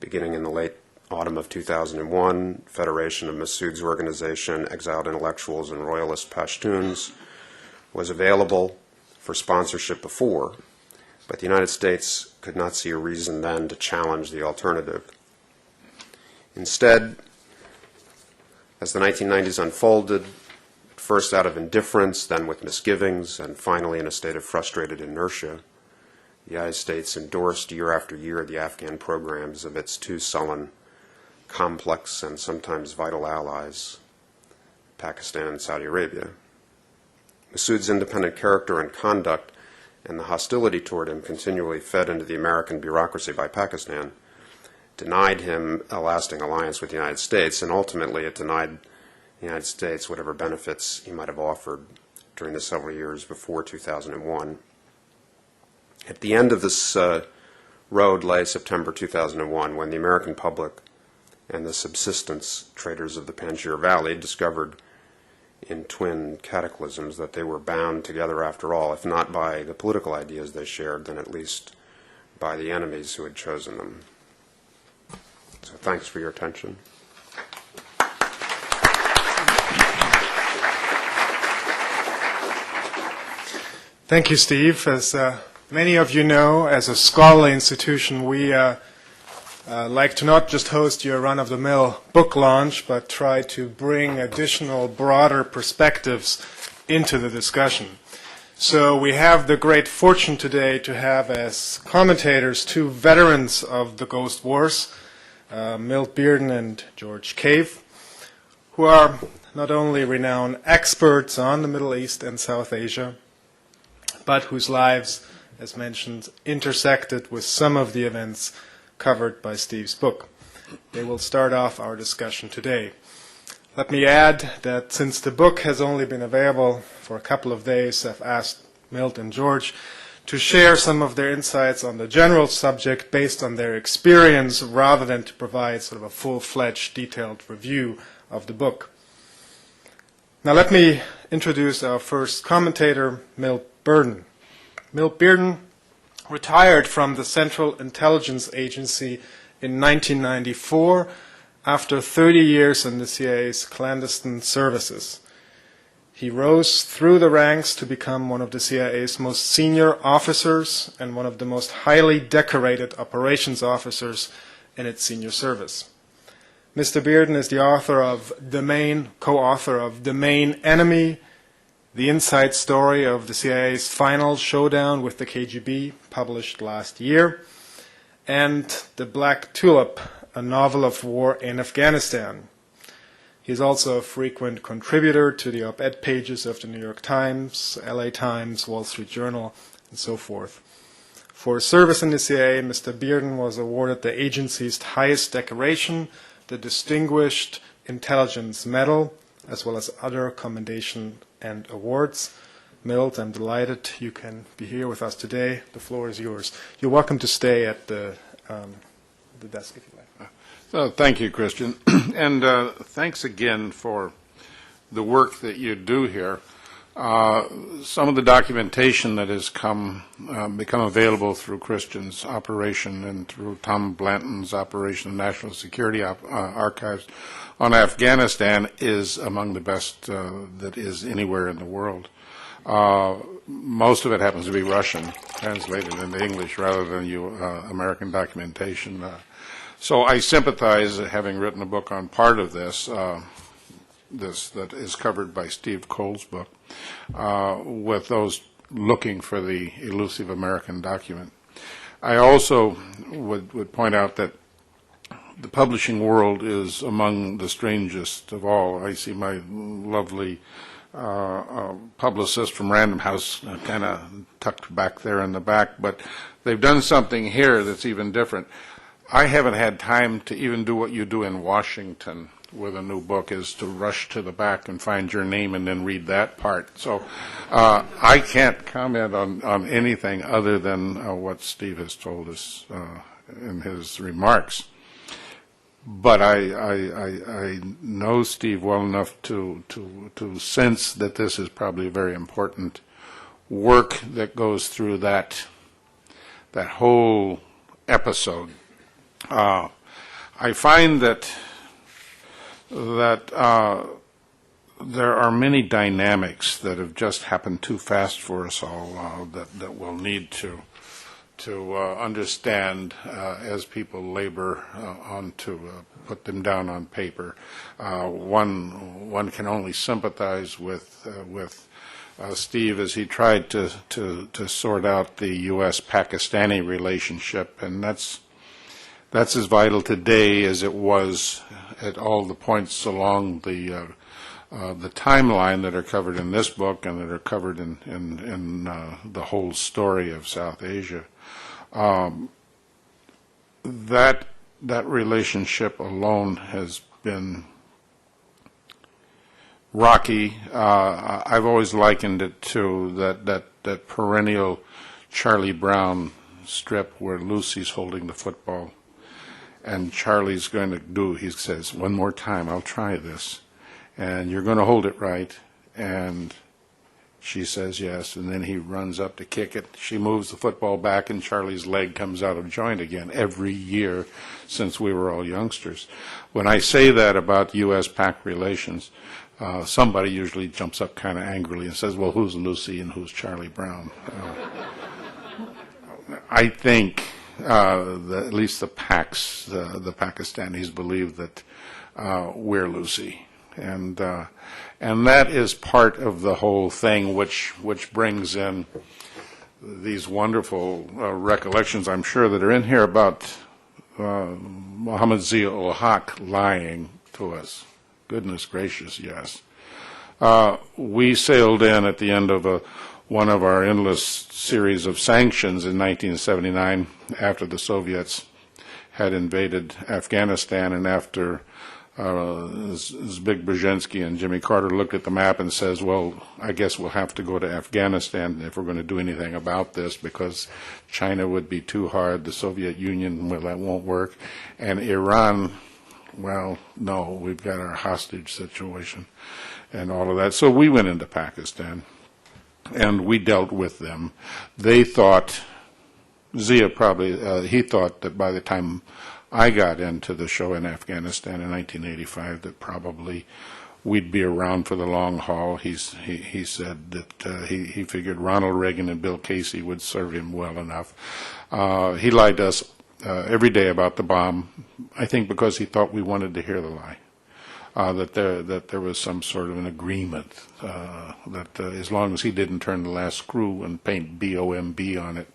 beginning in the late autumn of 2001, Federation of Massoud's organization, Exiled Intellectuals and Royalist Pashtuns, was available for sponsorship before, but the United States could not see a reason then to challenge the alternative. Instead, as the 1990s unfolded, first out of indifference, then with misgivings, and finally in a state of frustrated inertia, the United States endorsed year after year the Afghan programs of its two sullen, complex, and sometimes vital allies, Pakistan and Saudi Arabia. Massoud's independent character and conduct and the hostility toward him continually fed into the American bureaucracy by Pakistan, denied him a lasting alliance with the United States, and ultimately it denied the United States whatever benefits he might have offered during the several years before 2001. At the end of this road lay September 2001, when the American public and the subsistence traders of the Panjshir Valley discovered in twin cataclysms that they were bound together after all, if not by the political ideas they shared, then at least by the enemies who had chosen them. So thanks for your attention. Thank you, Steve. As Many of you know, as a scholarly institution, we like to not just host your run-of-the-mill book launch, but try to bring additional, broader perspectives into the discussion. So we have the great fortune today to have as commentators two veterans of the Ghost Wars, Milt Bearden and George Cave, who are not only renowned experts on the Middle East and South Asia, but whose lives, as mentioned, intersected with some of the events covered by Steve's book. They will start off our discussion today. Let me add that since the book has only been available for a couple of days, I've asked Milt and George to share some of their insights on the general subject based on their experience rather than to provide sort of a full-fledged, detailed review of the book. Now let me introduce our first commentator, Milt Bearden. Milt Bearden retired from the Central Intelligence Agency in 1994 after 30 years in the CIA's clandestine services. He rose through the ranks to become one of the CIA's most senior officers and one of the most highly decorated operations officers in its senior service. Mr. Bearden is the co-author of The Main Enemy, the inside story of the CIA's final showdown with the KGB, published last year, and The Black Tulip, a novel of war in Afghanistan. He is also a frequent contributor to the op-ed pages of the New York Times, LA Times, Wall Street Journal, and so forth. For his service in the CIA, Mr. Bearden was awarded the agency's highest decoration, the Distinguished Intelligence Medal, as well as other commendation and awards. Milt, I'm delighted you can be here with us today. The floor is yours. You're welcome to stay at the desk if you like. So, thank you, Christian. And thanks again for the work that you do here. Some of the documentation that has become available through Christian's operation and through Tom Blanton's operation, National Security Archives, on Afghanistan is among the best that is anywhere in the world. Most of it happens to be Russian, translated into English rather than American documentation. So I sympathize, having written a book on part of this that is covered by Steve Cole's book, with those looking for the elusive American document. I also would point out that the publishing world is among the strangest of all. I see my lovely publicist from Random House kind of tucked back there in the back, but they've done something here that's even different. I haven't had time to even do what you do in Washington with a new book, is to rush to the back and find your name and then read that part. So I can't comment on anything other than what Steve has told us in his remarks. But I know Steve well enough to sense that this is probably a very important work that goes through that whole episode. I find that there are many dynamics that have just happened too fast for us all that we'll need to understand as people labor on to put them down on paper. One can only sympathize with Steve as he tried to sort out the U.S.-Pakistani relationship, and that's as vital today as it was at all the points along the timeline that are covered in this book and that are covered in the whole story of South Asia. That relationship alone has been rocky. I've always likened it to that perennial Charlie Brown strip where Lucy's holding the football. And Charlie's going to do, he says, one more time, I'll try this. And you're going to hold it right. And she says yes. And then he runs up to kick it. She moves the football back and Charlie's leg comes out of joint again every year since we were all youngsters. When I say that about U.S.-Pac relations, somebody usually jumps up kind of angrily and says, well, who's Lucy and who's Charlie Brown? I think at least the Pakistanis believe that we're Lucy, and that is part of the whole thing, which brings in these wonderful recollections, I'm sure, that are in here about Muhammad Zia-ul-Haq lying to us. Goodness gracious, yes. We sailed in at the end of one of our endless series of sanctions in 1979 after the Soviets had invaded Afghanistan, and after Zbig Brzezinski and Jimmy Carter looked at the map and says, well, I guess we'll have to go to Afghanistan if we're going to do anything about this, because China would be too hard, the Soviet Union, well, that won't work, and Iran, well, no, we've got our hostage situation and all of that. So we went into Pakistan, and we dealt with them. They thought, Zia probably, he thought that by the time I got into the show in Afghanistan in 1985 that probably we'd be around for the long haul. He said that he figured Ronald Reagan and Bill Casey would serve him well enough. He lied to us every day about the bomb, I think because he thought we wanted to hear the lie. That there was some sort of an agreement that as long as he didn't turn the last screw and paint B-O-M-B on it,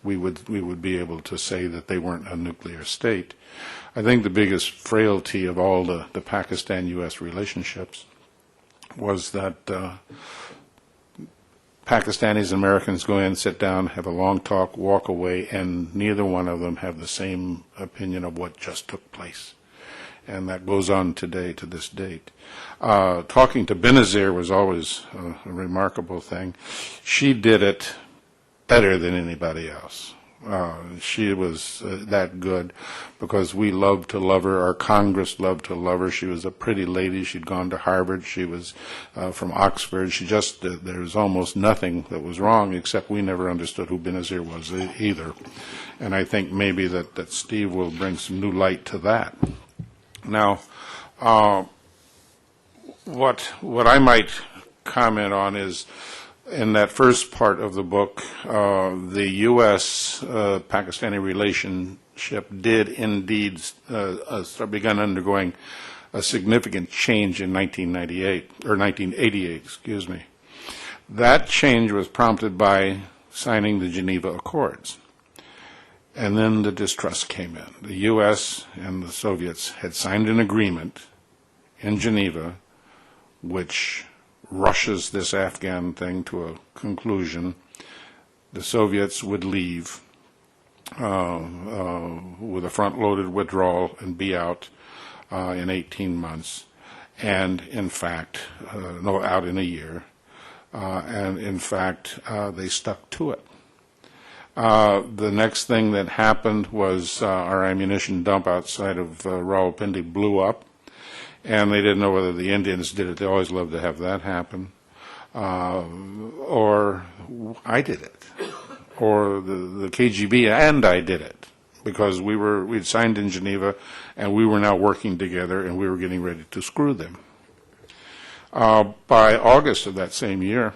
we would be able to say that they weren't a nuclear state. I think the biggest frailty of all the Pakistan-U.S. relationships was that Pakistanis and Americans go in, sit down, have a long talk, walk away, and neither one of them have the same opinion of what just took place. And that goes on today, to this date. Talking to Benazir was always a remarkable thing. She did it better than anybody else. She was that good because we loved to love her. Our Congress loved to love her. She was a pretty lady. She'd gone to Harvard. She was from Oxford. She just, there was almost nothing that was wrong, except we never understood who Benazir was either. And I think maybe that Steve will bring some new light to that. Now, what I might comment on is, in that first part of the book, the U.S.-Pakistani relationship did indeed begun undergoing a significant change in 1988, excuse me. That change was prompted by signing the Geneva Accords. And then the distrust came in. The U.S. and the Soviets had signed an agreement in Geneva which rushes this Afghan thing to a conclusion. The Soviets would leave with a front-loaded withdrawal and be out in 18 months. And in fact, out in a year. And in fact, they stuck to it. The next thing that happened was our ammunition dump outside of Rawalpindi blew up, and they didn't know whether the Indians did it. They always love to have that happen. Or I did it. Or the KGB and I did it. Because we'd signed in Geneva, and we were now working together, and we were getting ready to screw them. By August of that same year,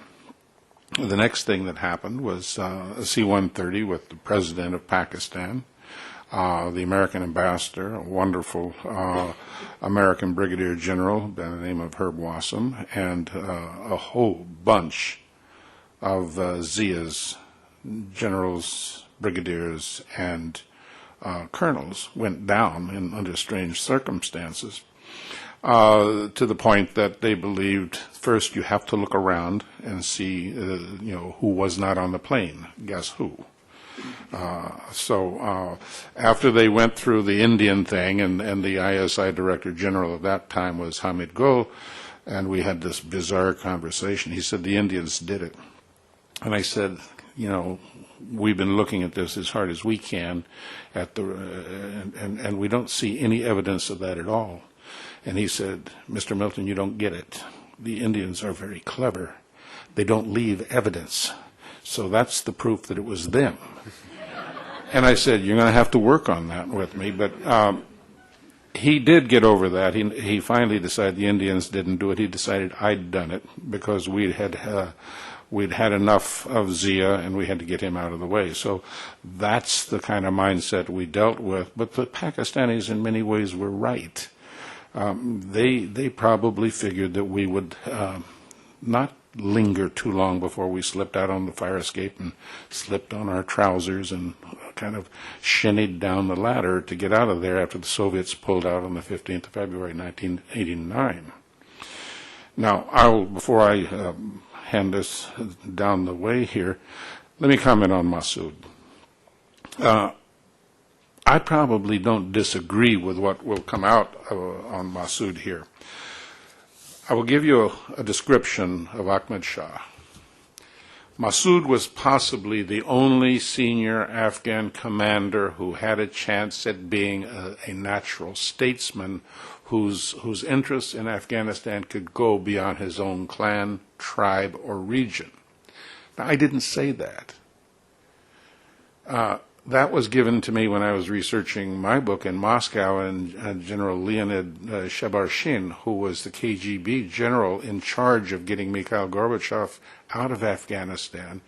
the next thing that happened was a C-130 with the president of Pakistan, the American ambassador, a wonderful American brigadier general by the name of Herb Wassam, and a whole bunch of Zia's generals, brigadiers, and colonels went down under strange circumstances. To the point that they believed, first you have to look around and see, who was not on the plane. Guess who? So after they went through the Indian thing, and the ISI Director General of that time was Hamid Gul, and we had this bizarre conversation. He said, the Indians did it. And I said, we've been looking at this as hard as we can, and we don't see any evidence of that at all. And he said, Mr. Milton, you don't get it. The Indians are very clever. They don't leave evidence. So that's the proof that it was them. And I said, you're going to have to work on that with me. But he did get over that. He finally decided the Indians didn't do it. He decided I'd done it because we had we'd had enough of Zia, and we had to get him out of the way. So that's the kind of mindset we dealt with. But the Pakistanis, in many ways, were right. They probably figured that we would not linger too long before we slipped out on the fire escape and slipped on our trousers and kind of shinnied down the ladder to get out of there after the Soviets pulled out on the 15th of February, 1989. Now, before I hand this down the way here, let me comment on Massoud. I probably don't disagree with what will come out on Massoud here. I will give you a description of Ahmed Shah. Massoud was possibly the only senior Afghan commander who had a chance at being a natural statesman whose interests in Afghanistan could go beyond his own clan, tribe, or region. Now, I didn't say that. That was given to me when I was researching my book in Moscow, and General Leonid Shebarshin, who was the KGB general in charge of getting Mikhail Gorbachev out of Afghanistan,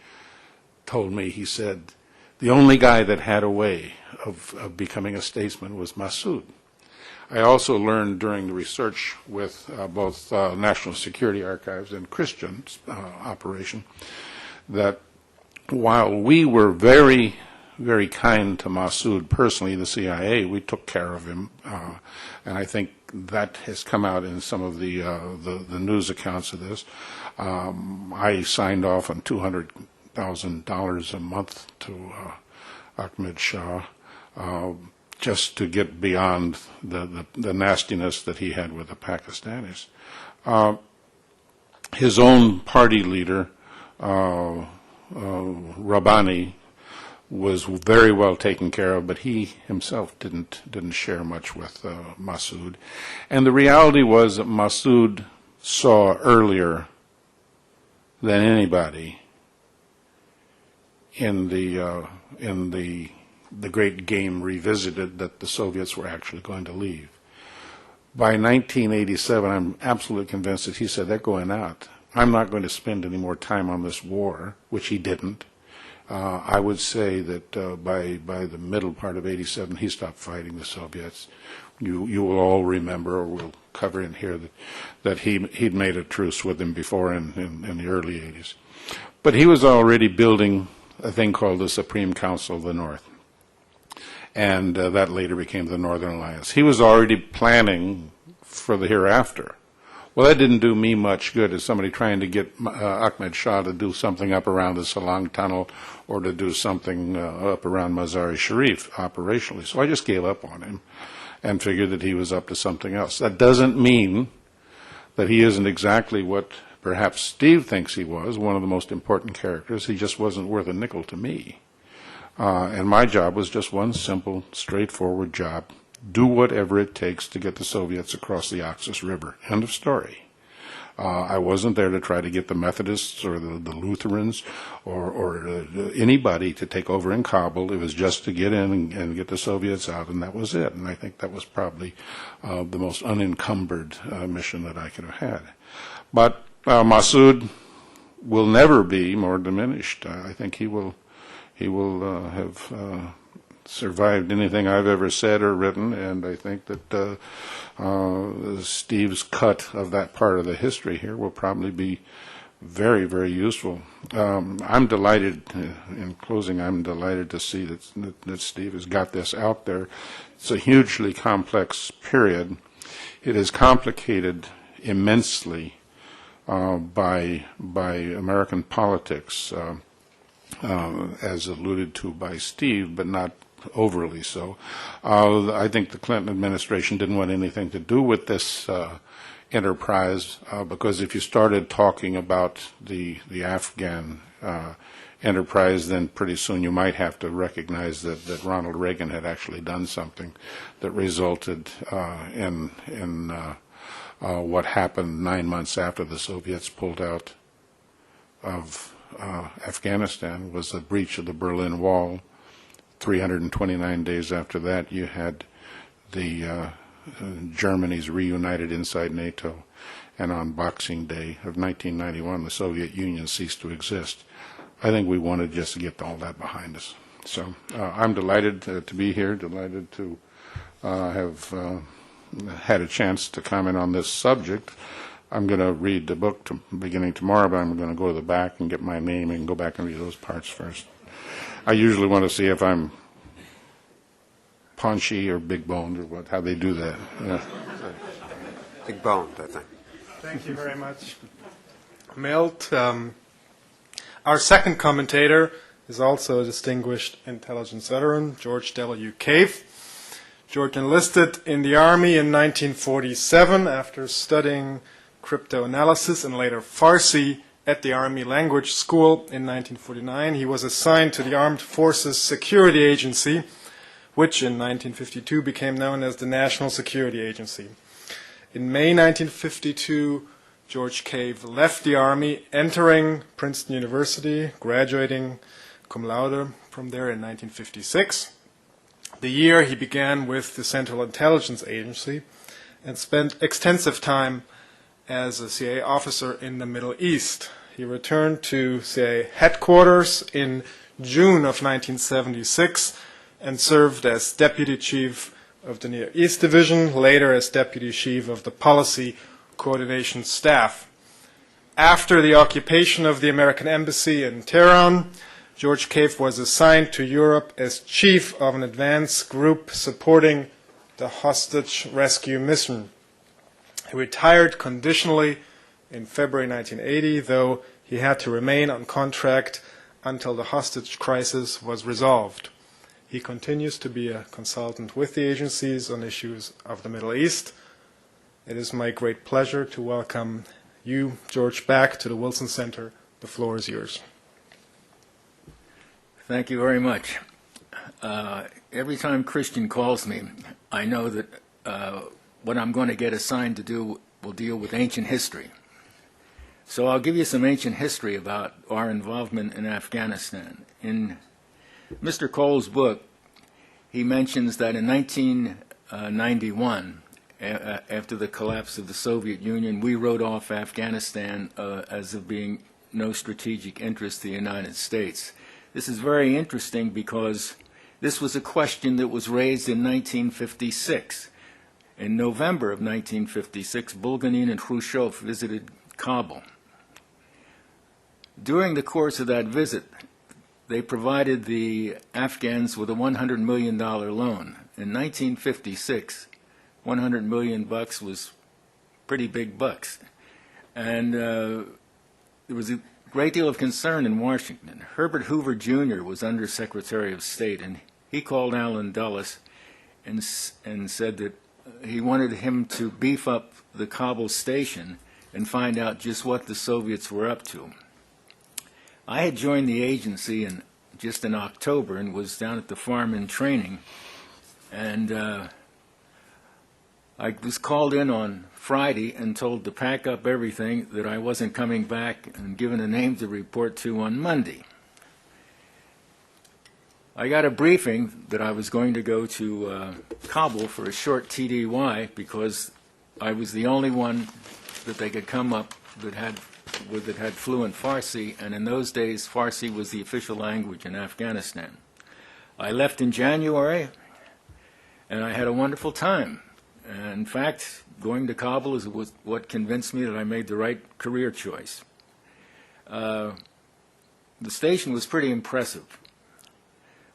told me, he said, the only guy that had a way of becoming a statesman was Massoud. I also learned during the research with both National Security Archives and Christian operation that while we were very kind to Massoud personally, the CIA, we took care of him, and I think that has come out in some of the news accounts of this. I signed off on $200,000 a month to Ahmed Shah, just to get beyond the nastiness that he had with the Pakistanis. His own party leader, Rabbani, was very well taken care of, but he himself didn't share much with Massoud. And the reality was that Massoud saw earlier than anybody in the great game revisited that the Soviets were actually going to leave. By 1987, I'm absolutely convinced that he said, they're going out. I'm not going to spend any more time on this war, which he didn't. I would say that by the middle part of 87, he stopped fighting the Soviets. You will all remember, or we'll cover in here, that he'd made a truce with them before in the early 80s. But he was already building a thing called the Supreme Council of the North, and that later became the Northern Alliance. He was already planning for the hereafter. Well, that didn't do me much good as somebody trying to get Ahmed Shah to do something up around the Salang Tunnel or to do something up around Mazar-e-Sharif operationally. So I just gave up on him and figured that he was up to something else. That doesn't mean that he isn't exactly what perhaps Steve thinks he was, one of the most important characters. He just wasn't worth a nickel to me. And my job was just one simple, straightforward job. Do whatever it takes to get the Soviets across the Oxus River. End of story. I wasn't there to try to get the Methodists or the Lutherans or anybody to take over in Kabul. It was just to get in and get the Soviets out, and that was it. And I think that was probably the most unencumbered mission that I could have had. But Massoud will never be more diminished. I think he will have survived anything I've ever said or written, and I think that Steve's cut of that part of the history here will probably be very, very useful. I'm delighted, in closing, I'm delighted to see that Steve has got this out there. It's a hugely complex period. It is complicated immensely by American politics, as alluded to by Steve, but not overly so. I think the Clinton administration didn't want anything to do with this enterprise because if you started talking about the Afghan enterprise, then pretty soon you might have to recognize that Ronald Reagan had actually done something that resulted in what happened 9 months after the Soviets pulled out of Afghanistan was the breach of the Berlin Wall. 329 days after that, you had the Germany's reunited inside NATO, and on Boxing Day of 1991, the Soviet Union ceased to exist. I think we wanted just to get all that behind us. So I'm delighted to be here, delighted to have had a chance to comment on this subject. I'm going to read the book beginning tomorrow, but I'm going to go to the back and get my name and go back and read those parts first. I usually want to see if I'm paunchy or big-boned or what, how they do that. Yeah. Big boned, I think. Thank you very much, Milt. Our second commentator is also a distinguished intelligence veteran, George W. Cave. George enlisted in the Army in 1947 after studying cryptanalysis and later Farsi at the Army Language School in 1949. He was assigned to the Armed Forces Security Agency, which in 1952 became known as the National Security Agency. In May 1952, George Cave left the Army, entering Princeton University, graduating cum laude from there in 1956. The year he began with the Central Intelligence Agency and spent extensive time as a CIA officer in the Middle East. He returned to CIA headquarters in June of 1976 and served as Deputy Chief of the Near East Division, later as Deputy Chief of the Policy Coordination Staff. After the occupation of the American Embassy in Tehran, George Cave was assigned to Europe as chief of an advance group supporting the hostage rescue mission. He retired conditionally in February 1980, though he had to remain on contract until the hostage crisis was resolved. He continues to be a consultant with the agencies on issues of the Middle East. It is my great pleasure to welcome you, George, back to the Wilson Center. The floor is yours. Thank you very much. Every time Christian calls me, I know that what I'm going to get assigned to do will deal with ancient history. So I'll give you some ancient history about our involvement in Afghanistan. In Mr. Cole's book, he mentions that in 1991, after the collapse of the Soviet Union, we wrote off Afghanistan as of being no strategic interest to the United States. This is very interesting because this was a question that was raised in 1956. In November of 1956, Bulganin and Khrushchev visited Kabul. During the course of that visit, they provided the Afghans with a $100 million loan. In 1956, 100 million bucks was pretty big bucks. And there was a great deal of concern in Washington. Herbert Hoover Jr. was Under Secretary of State, and he called Allen Dulles and said that he wanted him to beef up the Kabul station and find out just what the Soviets were up to. I had joined the agency just in October and was down at the farm in training, and I was called in on Friday and told to pack up everything, that I wasn't coming back, and given a name to report to on Monday. I got a briefing that I was going to go to Kabul for a short TDY because I was the only one that they could come up that had fluent Farsi, and in those days Farsi was the official language in Afghanistan. I left in January, and I had a wonderful time. And in fact, going to Kabul is what convinced me that I made the right career choice. The station was pretty impressive.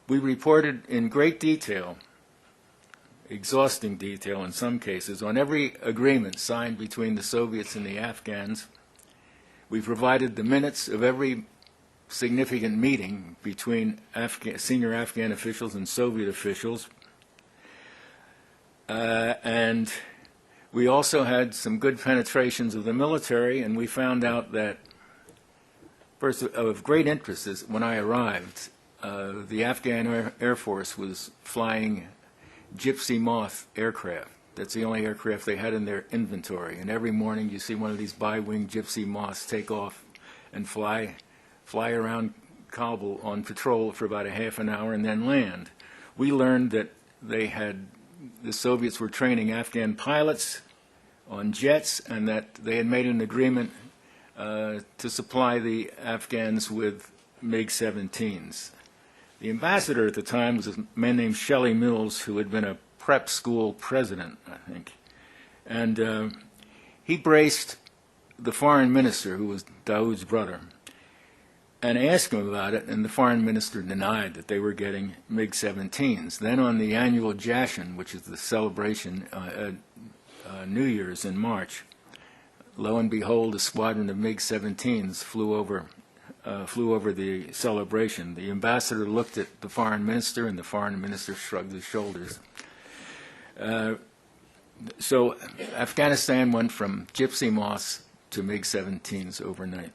We reported in great detail, exhausting detail in some cases, on every agreement signed between the Soviets and the Afghans. We provided the minutes of every significant meeting between senior Afghan officials and Soviet officials. And we also had some good penetrations of the military, and we found out that, first of great interest is when I arrived, the Afghan Air Force was flying Gypsy Moth aircraft. That's the only aircraft they had in their inventory. And every morning you see one of these bi-wing Gypsy Moths take off and fly around Kabul on patrol for about a half an hour and then land. We learned that the Soviets were training Afghan pilots on jets, and that they had made an agreement to supply the Afghans with MiG-17s. The ambassador at the time was a man named Shelley Mills, who had been a prep school president, I think. And he braced the foreign minister, who was Daoud's brother, and asked him about it, and the foreign minister denied that they were getting MiG-17s. Then on the annual Jashin, which is the celebration New Year's in March, lo and behold, a squadron of MiG-17s flew over the celebration. The ambassador looked at the foreign minister, and the foreign minister shrugged his shoulders. So Afghanistan went from gypsy moths to MiG-17s overnight.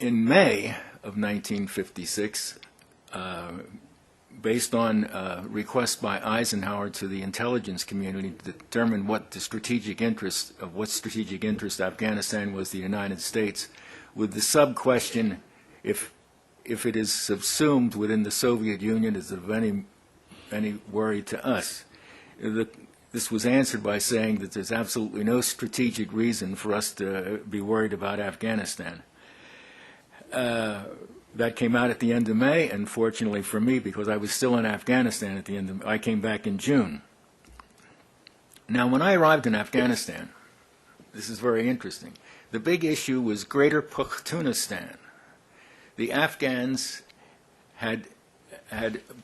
In May of 1956, based on requests by Eisenhower to the intelligence community to determine what strategic interest Afghanistan was the United States, with the sub-question, if it is subsumed within the Soviet Union, is of any worry to us? This was answered by saying that there's absolutely no strategic reason for us to be worried about Afghanistan. That came out at the end of May, and fortunately for me, because I was still in Afghanistan at the end of, I came back in June. Now, when I arrived in Afghanistan, this is very interesting, the big issue was Greater Pakhtunistan. The Afghans had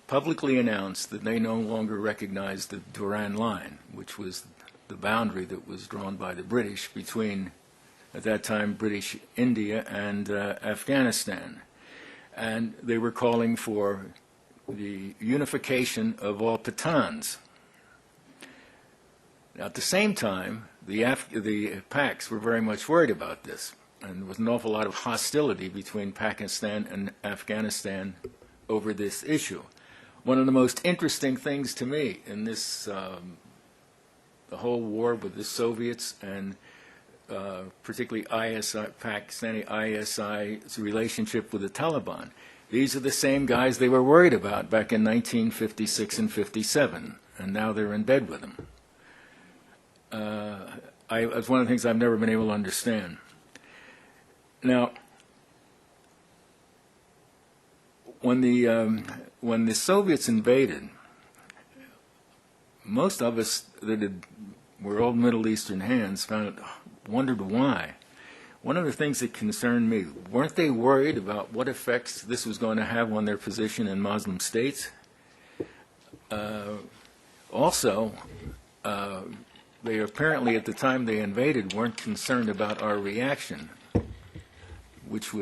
publicly announced that they no longer recognized the Durand Line, which was the boundary that was drawn by the British between, at that time, British India and Afghanistan. And they were calling for the unification of all Pathans. Now, at the same time, the Paks were very much worried about this, and there was an awful lot of hostility between Pakistan and Afghanistan over this issue. One of the most interesting things to me in this, the whole war with the Soviets and particularly Pakistani ISI's relationship with the Taliban, these are the same guys they were worried about back in 1956 and 57, and now they're in bed with them. It's one of the things I've never been able to understand. Now, when the Soviets invaded, most of us that were old Middle Eastern hands wondered why. One of the things that concerned me, weren't they worried about what effects this was going to have on their position in Muslim states? Also, they apparently, at the time they invaded, weren't concerned about our reaction, which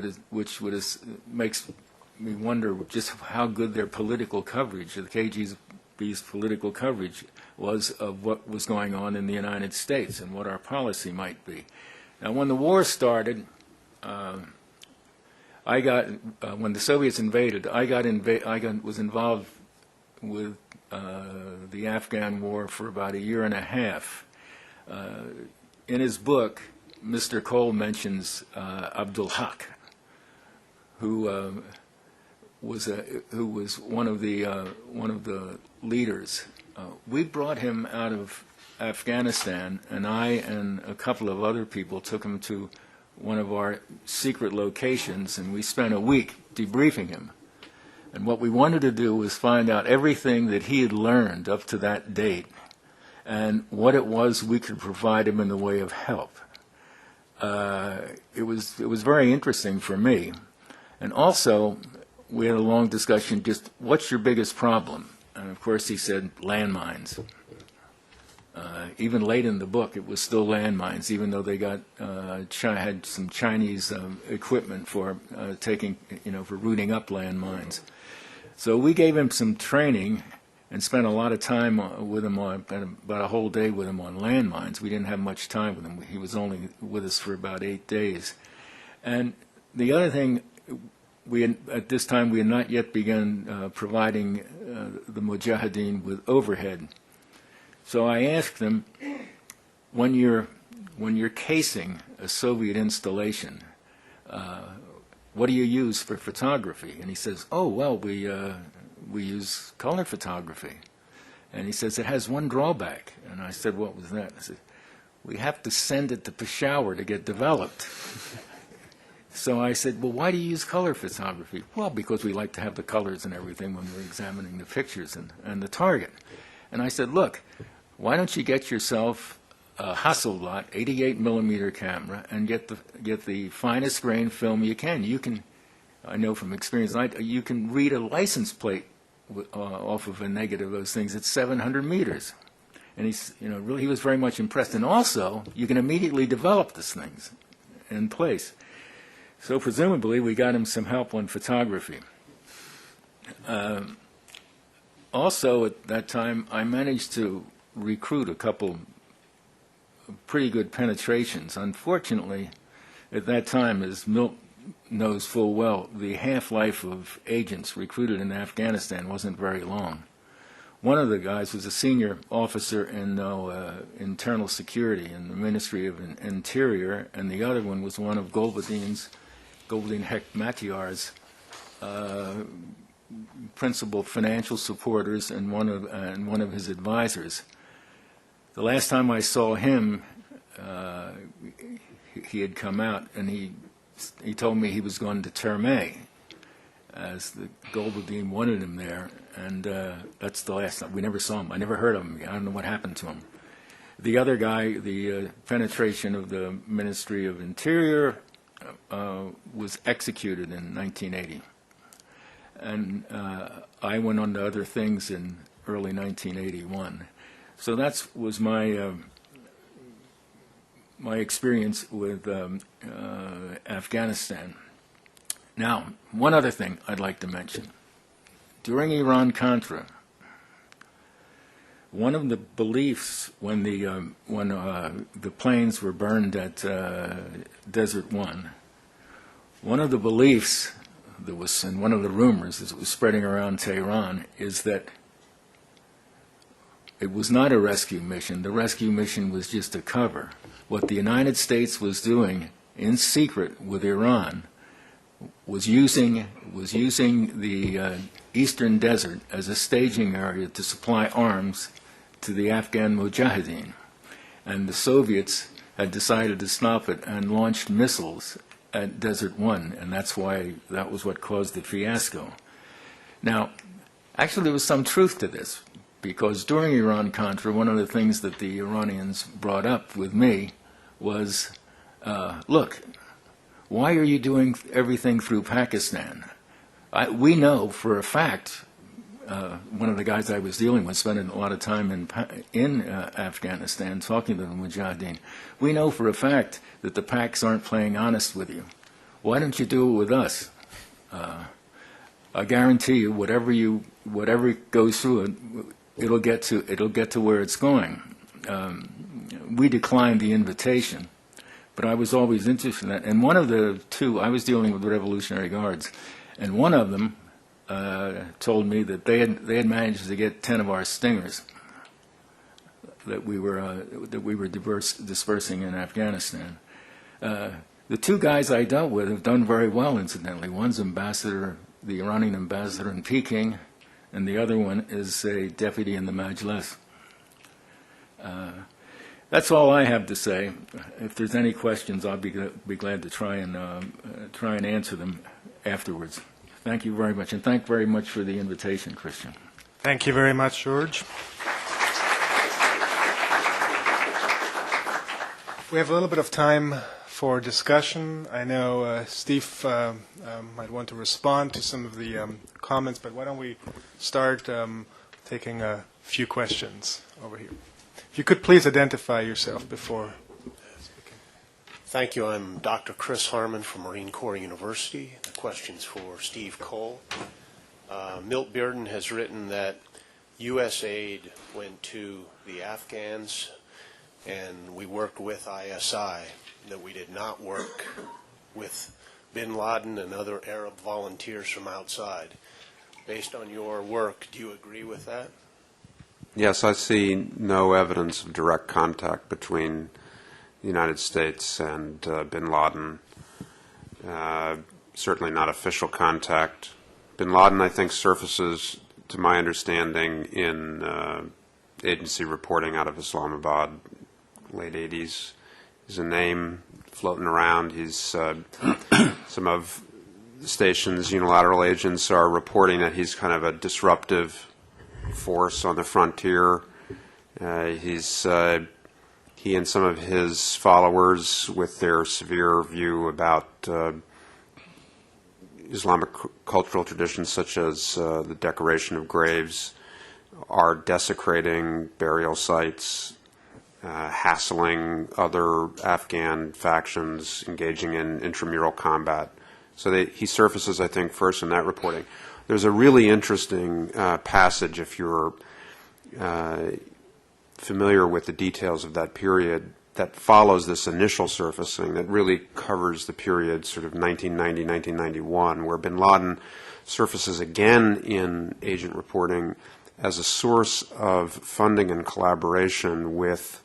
makes me wonder just how good their political coverage, the KGB's political coverage, was of what was going on in the United States and what our policy might be. Now, when the war started, when the Soviets invaded, I was involved with the Afghan war for about a year and a half. In his book, Mr. Cole mentions Abdul Haq, who was one of the leaders. We brought him out of Afghanistan, and I and a couple of other people took him to one of our secret locations, and we spent a week debriefing him. And what we wanted to do was find out everything that he had learned up to that date and what it was we could provide him in the way of help. It was very interesting for me. And also, we had a long discussion, just what's your biggest problem? And of course he said landmines. Even late in the book, it was still landmines, even though they had some Chinese equipment for for rooting up landmines. So we gave him some training and spent a lot of time with him about a whole day with him on landmines. We didn't have much time with him. He was only with us for about 8 days. And the other thing, at this time we had not yet begun providing the Mujahideen with overhead. So I asked them, when you're casing a Soviet installation, what do you use for photography? And he says, oh, well, we we use color photography. And he says, it has one drawback. And I said, what was that? I said, we have to send it to Peshawar to get developed. So I said, well, why do you use color photography? Well, because we like to have the colors and everything when we're examining the pictures and the target. And I said, look, why don't you get yourself a Hasselblad 88 millimeter camera and get the finest grain film you can. You can, I know from experience, you can read a license plate off of a negative of those things at 700 meters. And he's, really, he was very much impressed. And also, you can immediately develop these things in place. So presumably, we got him some help on photography. Also, at that time, I managed to recruit a couple pretty good penetrations. Unfortunately, at that time, as Milt knows full well, the half-life of agents recruited in Afghanistan wasn't very long. One of the guys was a senior officer in internal security in the Ministry of Interior, and the other one was one of Gulbuddin Hekmatyar's principal financial supporters and one of his advisors. The last time I saw him, he had come out, and he told me he was going to Termeh, as the Gulbuddin wanted him there, and that's the last time. We never saw him. I never heard of him. I don't know what happened to him. The other guy, the penetration of the Ministry of Interior, was executed in 1980. And I went on to other things in early 1981. So that was my experience with Afghanistan. Now, one other thing I'd like to mention. During Iran-Contra, one of the beliefs when the planes were burned at Desert One, one of the beliefs that was, and one of the rumors as it was spreading around Tehran, is that it was not a rescue mission. The rescue mission was just a cover. What the United States was doing in secret with Iran was using the eastern desert as a staging area to supply arms to the Afghan Mujahideen. And the Soviets had decided to stop it and launched missiles at Desert One, and that was what caused the fiasco. Now, actually there was some truth to this, because during Iran-Contra, one of the things that the Iranians brought up with me was, look, why are you doing everything through Pakistan? We know for a fact, one of the guys I was dealing with, spending a lot of time in Afghanistan talking to the Mujahideen, we know for a fact that the Paks aren't playing honest with you. Why don't you do it with us? I guarantee you, whatever goes through it, it'll get to where it's going. We declined the invitation, but I was always interested in that. And one of the two, I was dealing with the Revolutionary Guards, and one of them told me that they had managed to get 10 of our Stingers that we were dispersing in Afghanistan. The two guys I dealt with have done very well, incidentally. One's ambassador, the Iranian ambassador in Peking, and the other one is a deputy in the Majlis. That's all I have to say. If there's any questions, I'll be glad to try and answer them afterwards. Thank you very much, and thank very much for the invitation, Christian. Thank you very much, George. We have a little bit of time for discussion. I know Steve might want to respond to some of the comments, but why don't we start taking a few questions over here. If you could please identify yourself before speaking. Thank you. I'm Dr. Chris Harmon from Marine Corps University. The question's for Steve Cole. Milt Bearden has written that U.S. aid went to the Afghans and we worked with ISI, that we did not work with bin Laden and other Arab volunteers from outside. Based on your work, do you agree with that? Yes, I see no evidence of direct contact between the United States and bin Laden. Certainly not official contact. Bin Laden, I think, surfaces to my understanding, in agency reporting out of Islamabad, late 80s. He's a name floating around. He's some of the station's unilateral agents are reporting that he's kind of a disruptive force on the frontier. He and some of his followers, with their severe view about Islamic cultural traditions such as the decoration of graves, are desecrating burial sites, hassling other Afghan factions, engaging in intramural combat. So he surfaces, I think, first in that reporting. There's a really interesting passage, if you're familiar with the details of that period, that follows this initial surfacing that really covers the period sort of 1990, 1991, where bin Laden surfaces again in agent reporting as a source of funding and collaboration with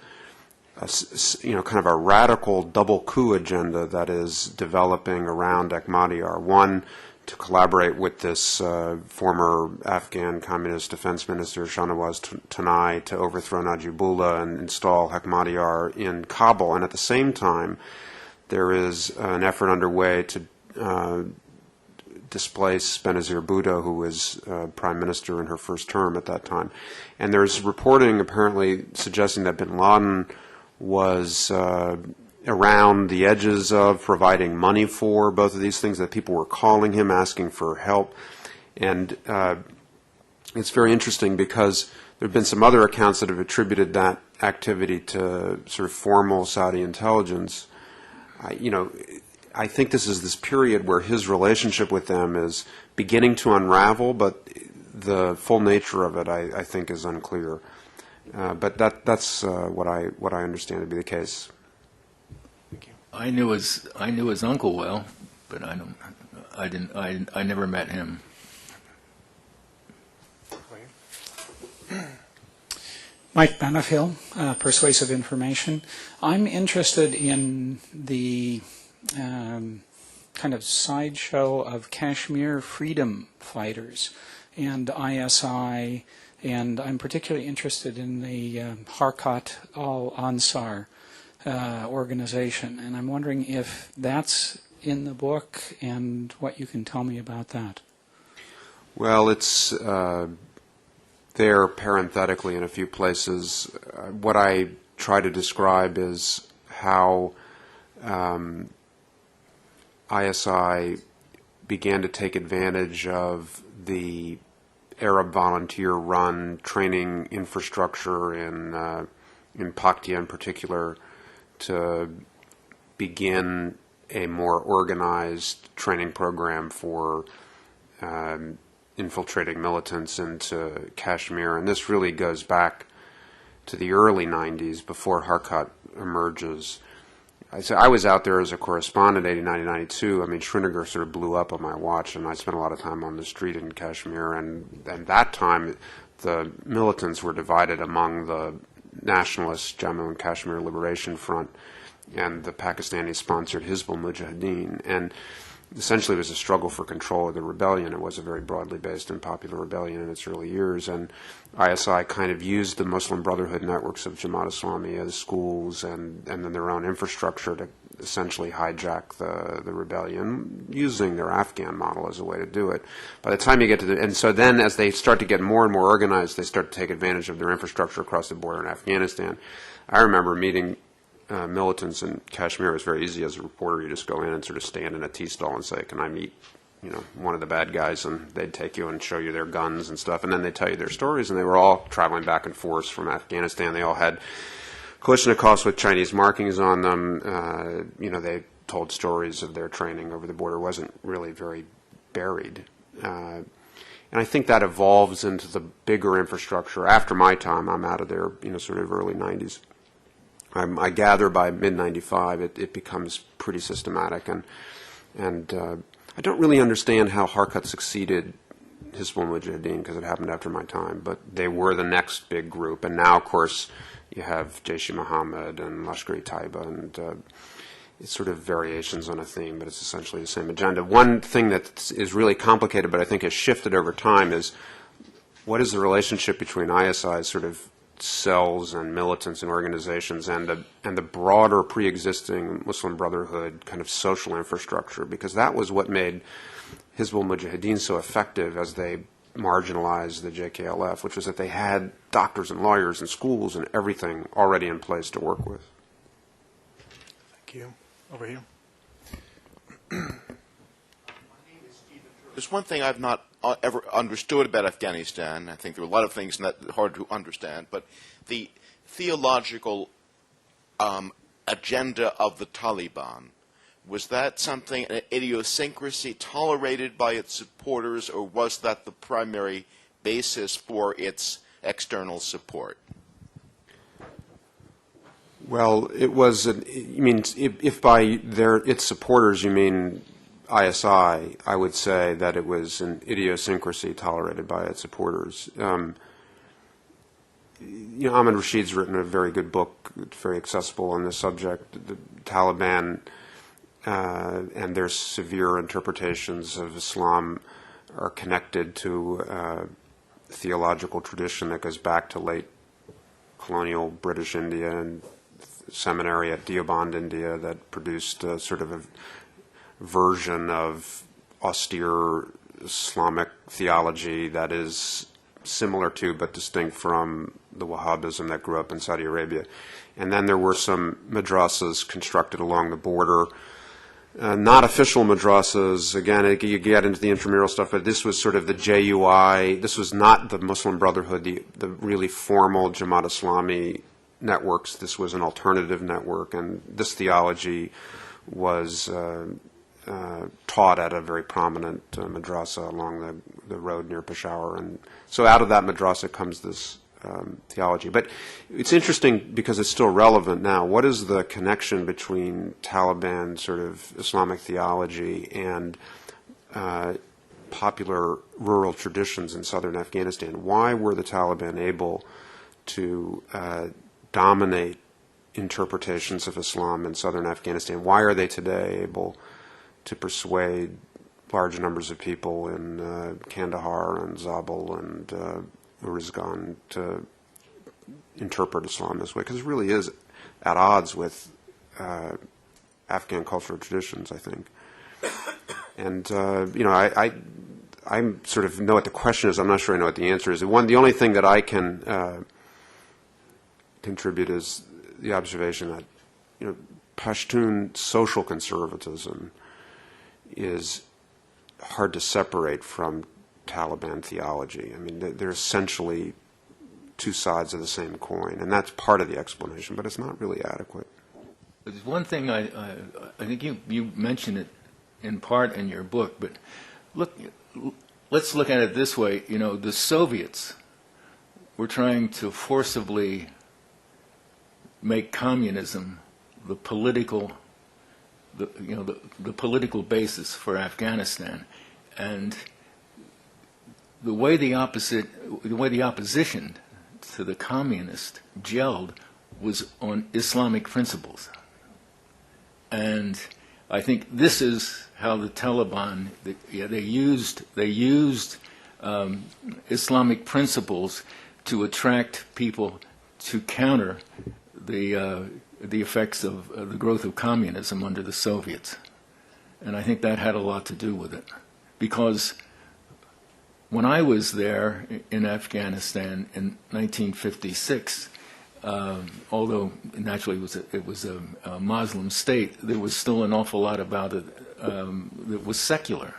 kind of a radical double coup agenda that is developing around Ahmadiyar. One, to collaborate with this former Afghan Communist Defense Minister Shahnawaz Tanai to overthrow Najibullah and install Ahmadiyar in Kabul. And at the same time, there is an effort underway to displace Benazir Bhutto, who was prime minister in her first term at that time. And there's reporting apparently suggesting that bin Laden was around the edges of providing money for both of these things, that people were calling him, asking for help. And it's very interesting because there have been some other accounts that have attributed that activity to sort of formal Saudi intelligence. I think this period where his relationship with them is beginning to unravel, but the full nature of it, I think, is unclear. But that's what I understand to be the case. I knew his uncle well, but I never met him. Mike Benefiel, Persuasive Information. I'm interested in the kind of sideshow of Kashmir freedom fighters and ISI, and I'm particularly interested in the Harkat al-Ansar organization, and I'm wondering if that's in the book and what you can tell me about that. Well, it's there parenthetically in a few places. What I try to describe is how ISI began to take advantage of the Arab volunteer-run training infrastructure in Paktia in particular, to begin a more organized training program for infiltrating militants into Kashmir. And this really goes back to the early 90s, before Harkat emerges. I was out there as a correspondent, 89, 92. I mean, Srinagar sort of blew up on my watch, and I spent a lot of time on the street in Kashmir. And that time, the militants were divided among the nationalist Jammu and Kashmir Liberation Front and the Pakistani-sponsored Hizbul Mujahideen. And essentially it was a struggle for control of the rebellion. It was a very broadly based and popular rebellion in its early years. And ISI kind of used the Muslim Brotherhood networks of Jamaat Islami as schools and then their own infrastructure to essentially hijack the rebellion, using their Afghan model as a way to do it. By the time you get to and so then as they start to get more and more organized, they start to take advantage of their infrastructure across the border in Afghanistan. I remember meeting militants in Kashmir. It was very easy as a reporter. You just go in and sort of stand in a tea stall and say, "Can I meet, one of the bad guys?" And they'd take you and show you their guns and stuff, and then they'd tell you their stories. And they were all traveling back and forth from Afghanistan. They all had Kalashnikovs with Chinese markings on them. They told stories of their training over the border. It wasn't really very buried. And I think that evolves into the bigger infrastructure. After my time, I'm out of there, sort of early 90s. I gather by mid-95 it becomes pretty systematic, and I don't really understand how Harkat succeeded Hizbul Mujahideen, because it happened after my time, but they were the next big group, and now, of course, you have Jaish-e-Mohammed and Lashkar-e-Taiba, and it's sort of variations on a theme, but it's essentially the same agenda. One thing that is really complicated, but I think has shifted over time, is what is the relationship between ISI's sort of cells and militants and organizations and the broader pre-existing Muslim Brotherhood kind of social infrastructure, because that was what made Hizbul Mujahideen so effective as they marginalized the JKLF, which was that they had doctors and lawyers and schools and everything already in place to work with. Thank you. Over here. There's one thing I've not ever understood about Afghanistan. I think there are a lot of things that are hard to understand, but the theological agenda of the Taliban, was that something, an idiosyncrasy tolerated by its supporters, or was that the primary basis for its external support? Well, it was, you mean, if by its supporters you mean ISI, I would say that it was an idiosyncrasy tolerated by its supporters. Ahmed Rashid's written a very good book, very accessible on this subject. The Taliban and their severe interpretations of Islam are connected to a theological tradition that goes back to late colonial British India and seminary at Deoband, India, that produced sort of a version of austere Islamic theology that is similar to but distinct from the Wahhabism that grew up in Saudi Arabia. And then there were some madrasas constructed along the border, not official madrasas. Again, you get into the intramural stuff, but this was sort of the JUI. This was not the Muslim Brotherhood, the really formal Jamaat Islami networks. This was an alternative network, and this theology was taught at a very prominent madrasa along the road near Peshawar. And so out of that madrasa comes this theology. But it's interesting because it's still relevant now. What is the connection between Taliban sort of Islamic theology and popular rural traditions in southern Afghanistan? Why were the Taliban able to dominate interpretations of Islam in southern Afghanistan? Why are they today able to persuade large numbers of people in Kandahar and Zabul and Uruzgan to interpret Islam this way? Because it really is at odds with Afghan cultural traditions, I think. And, I sort of know what the question is. I'm not sure I know what the answer is. The only thing that I can contribute is the observation that, Pashtun social conservatism is hard to separate from Taliban theology. I mean, they're essentially two sides of the same coin, and that's part of the explanation, but it's not really adequate. There's one thing I think you mentioned it in part in your book, but let's look at it this way. The Soviets were trying to forcibly make communism the political basis for Afghanistan, and the way the opposition to the communist gelled was on Islamic principles. And I think this is how the Taliban they used Islamic principles to attract people to counter the effects of the growth of communism under the Soviets. And I think that had a lot to do with it. Because when I was there in Afghanistan in 1956, although naturally it was a Muslim state, there was still an awful lot about it that was secular.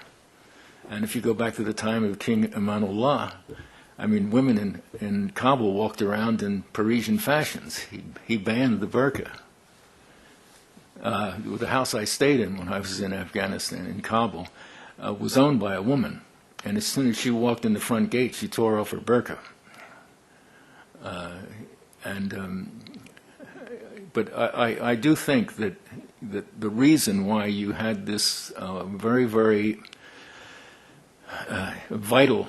And if you go back to the time of King Amanullah, I mean, women in Kabul walked around in Parisian fashions. He banned the burqa. The house I stayed in when I was in Afghanistan, in Kabul, was owned by a woman. And as soon as she walked in the front gate, she tore off her burqa. But I do think that the reason why you had this very, very vital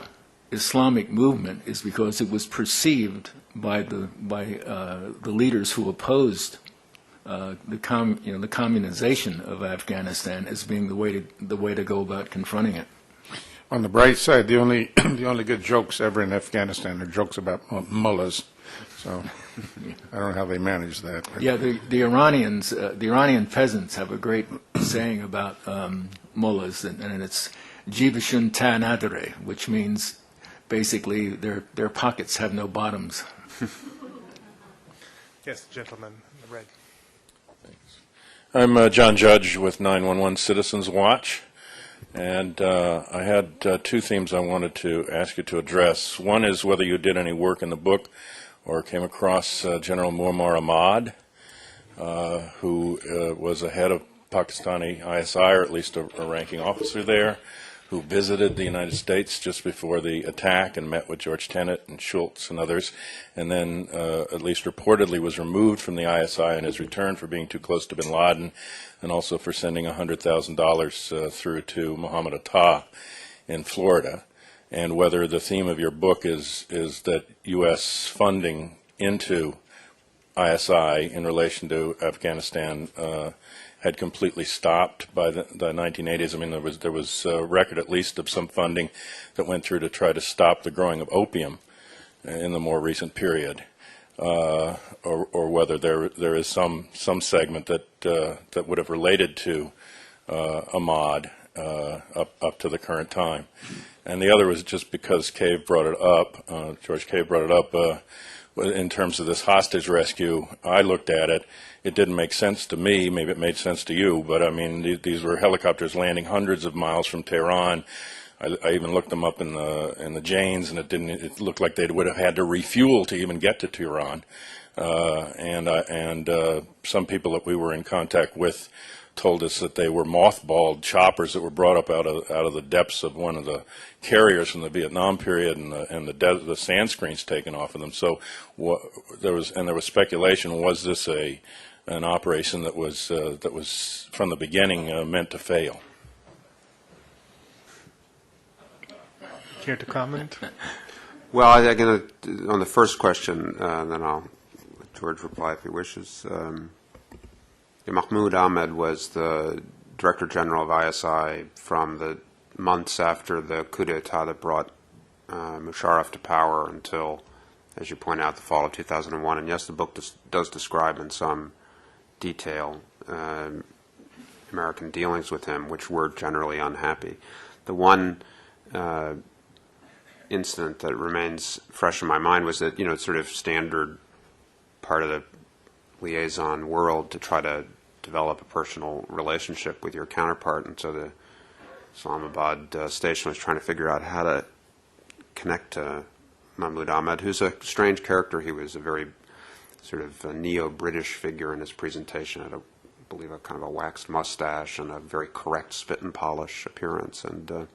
Islamic movement is because it was perceived by the leaders who opposed the communization of Afghanistan as being the way to go about confronting it. On the bright side, the only the only good jokes ever in Afghanistan are jokes about mullahs. So I don't know how they manage that. Yeah, the Iranians, the Iranian peasants have a great saying about mullahs, and it's "Jibashun ta nadare," which means basically their pockets have no bottoms. Yes, gentleman in the red. I'm John Judge with 911 Citizens Watch, and I had two themes I wanted to ask you to address. One is whether you did any work in the book or came across General Muammar Ahmad, who was a head of Pakistani ISI, or at least a ranking officer there, who visited the United States just before the attack and met with George Tenet and Schultz and others, and then at least reportedly was removed from the ISI in his return for being too close to bin Laden, and also for sending $100,000 through to Muhammad Atta in Florida, and whether the theme of your book is that U.S. funding into ISI in relation to Afghanistan had completely stopped by the 1980s. I mean, there was a record at least of some funding that went through to try to stop the growing of opium in the more recent period, or whether there is some segment that would have related to Ahmad up to the current time. And the other was just because Cave brought it up, George Cave brought it up, in terms of this hostage rescue. I looked at it. It didn't make sense to me. Maybe it made sense to you, but I mean, these were helicopters landing hundreds of miles from Tehran. I even looked them up in the Janes, and it looked like they would have had to refuel to even get to Tehran. And some people that we were in contact with told us that they were mothballed choppers that were brought up out of the depths of one of the carriers from the Vietnam period, and the sand screens taken off of them. So there was speculation: was this an operation that was from the beginning meant to fail? Care to comment? Well, I'm going to, on the first question, then I'll let George reply if he wishes. Mahmoud Ahmed was the Director General of ISI from the months after the coup d'etat that brought Musharraf to power until, as you point out, the fall of 2001. And yes, the book does describe in some detail American dealings with him, which were generally unhappy. The one incident that remains fresh in my mind was that, it's sort of standard part of the liaison world to try to develop a personal relationship with your counterpart, and so the Islamabad station was trying to figure out how to connect to Mahmoud Ahmed, who's a strange character. He was a very sort of neo-British figure in his presentation, had I believe a kind of a waxed mustache and a very correct spit and polish appearance, and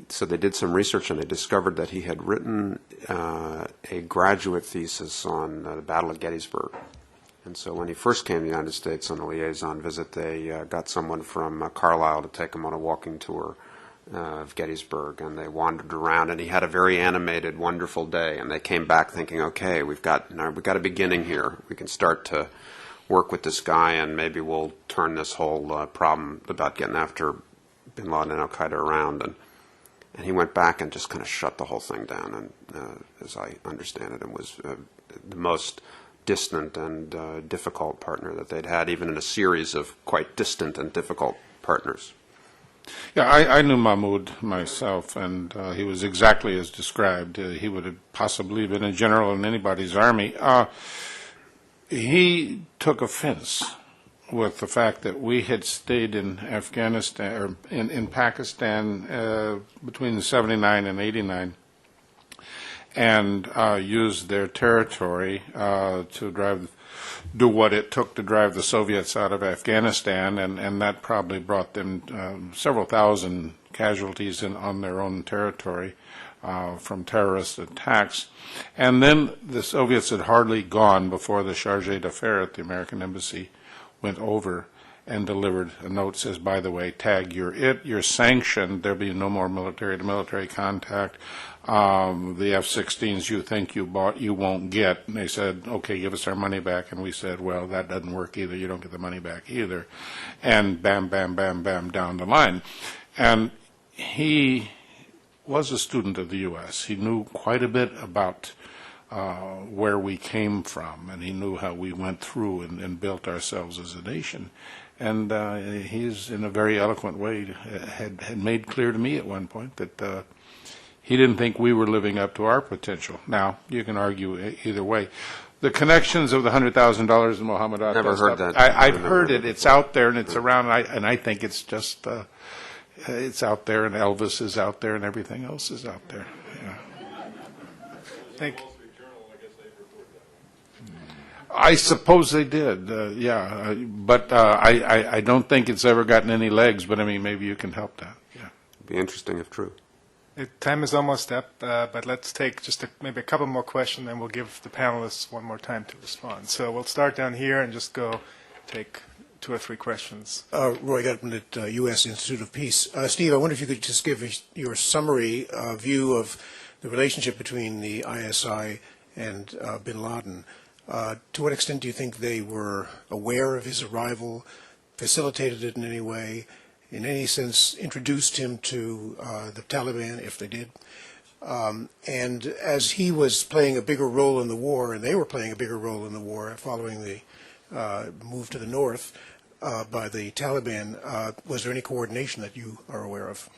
so they did some research, and they discovered that he had written a graduate thesis on the Battle of Gettysburg. And so when he first came to the United States on a liaison visit, they got someone from Carlisle to take him on a walking tour of Gettysburg, and they wandered around, and he had a very animated, wonderful day. And they came back thinking, okay, we've got a beginning here. We can start to work with this guy, and maybe we'll turn this whole problem about getting after bin Laden and Al-Qaeda around. And he went back and just kind of shut the whole thing down, and as I understand it, was the most distant and difficult partner that they'd had, even in a series of quite distant and difficult partners. Yeah, I knew Mahmoud myself, and he was exactly as described. He would have possibly been a general in anybody's army. He took offense with the fact that we had stayed in Afghanistan, or in Pakistan between 79 and 89, and used their territory to do what it took to drive the Soviets out of Afghanistan, and that probably brought them several thousand casualties on their own territory from terrorist attacks. And then the Soviets had hardly gone before the chargé d'affaires at the American embassy went over and delivered a note that says, by the way, tag, you're sanctioned, there'll be no more military-to-military contact. The F-16s you think you bought, you won't get. And they said, okay, give us our money back. And we said, well, that doesn't work either. You don't get the money back either. And bam, bam, bam, bam, down the line. And he was a student of the U.S. He knew quite a bit about where we came from, and he knew how we went through and built ourselves as a nation. And he's, in a very eloquent way, had made clear to me at one point that he didn't think we were living up to our potential. Now, you can argue either way. The connections of the $100,000 in Muhammad Atta. Never heard that. I've heard it. It's out there and it's around, and I think it's just, it's out there, and Elvis is out there, and everything else is out there. Yeah. Thank I suppose they did, yeah. But I don't think it's ever gotten any legs, but I mean, maybe you can help that, yeah. It'd be interesting if true. Time is almost up, but let's take just maybe a couple more questions, and we'll give the panelists one more time to respond. So we'll start down here and just go take 2 or 3 questions. Roy Gutman at U.S. Institute of Peace. Steve, I wonder if you could just give your summary view of the relationship between the ISI and bin Laden. To what extent do you think they were aware of his arrival, facilitated it in any way, in any sense introduced him to the Taliban, if they did? And as he was playing a bigger role in the war, and they were playing a bigger role in the war following the move to the north by the Taliban, was there any coordination that you are aware of?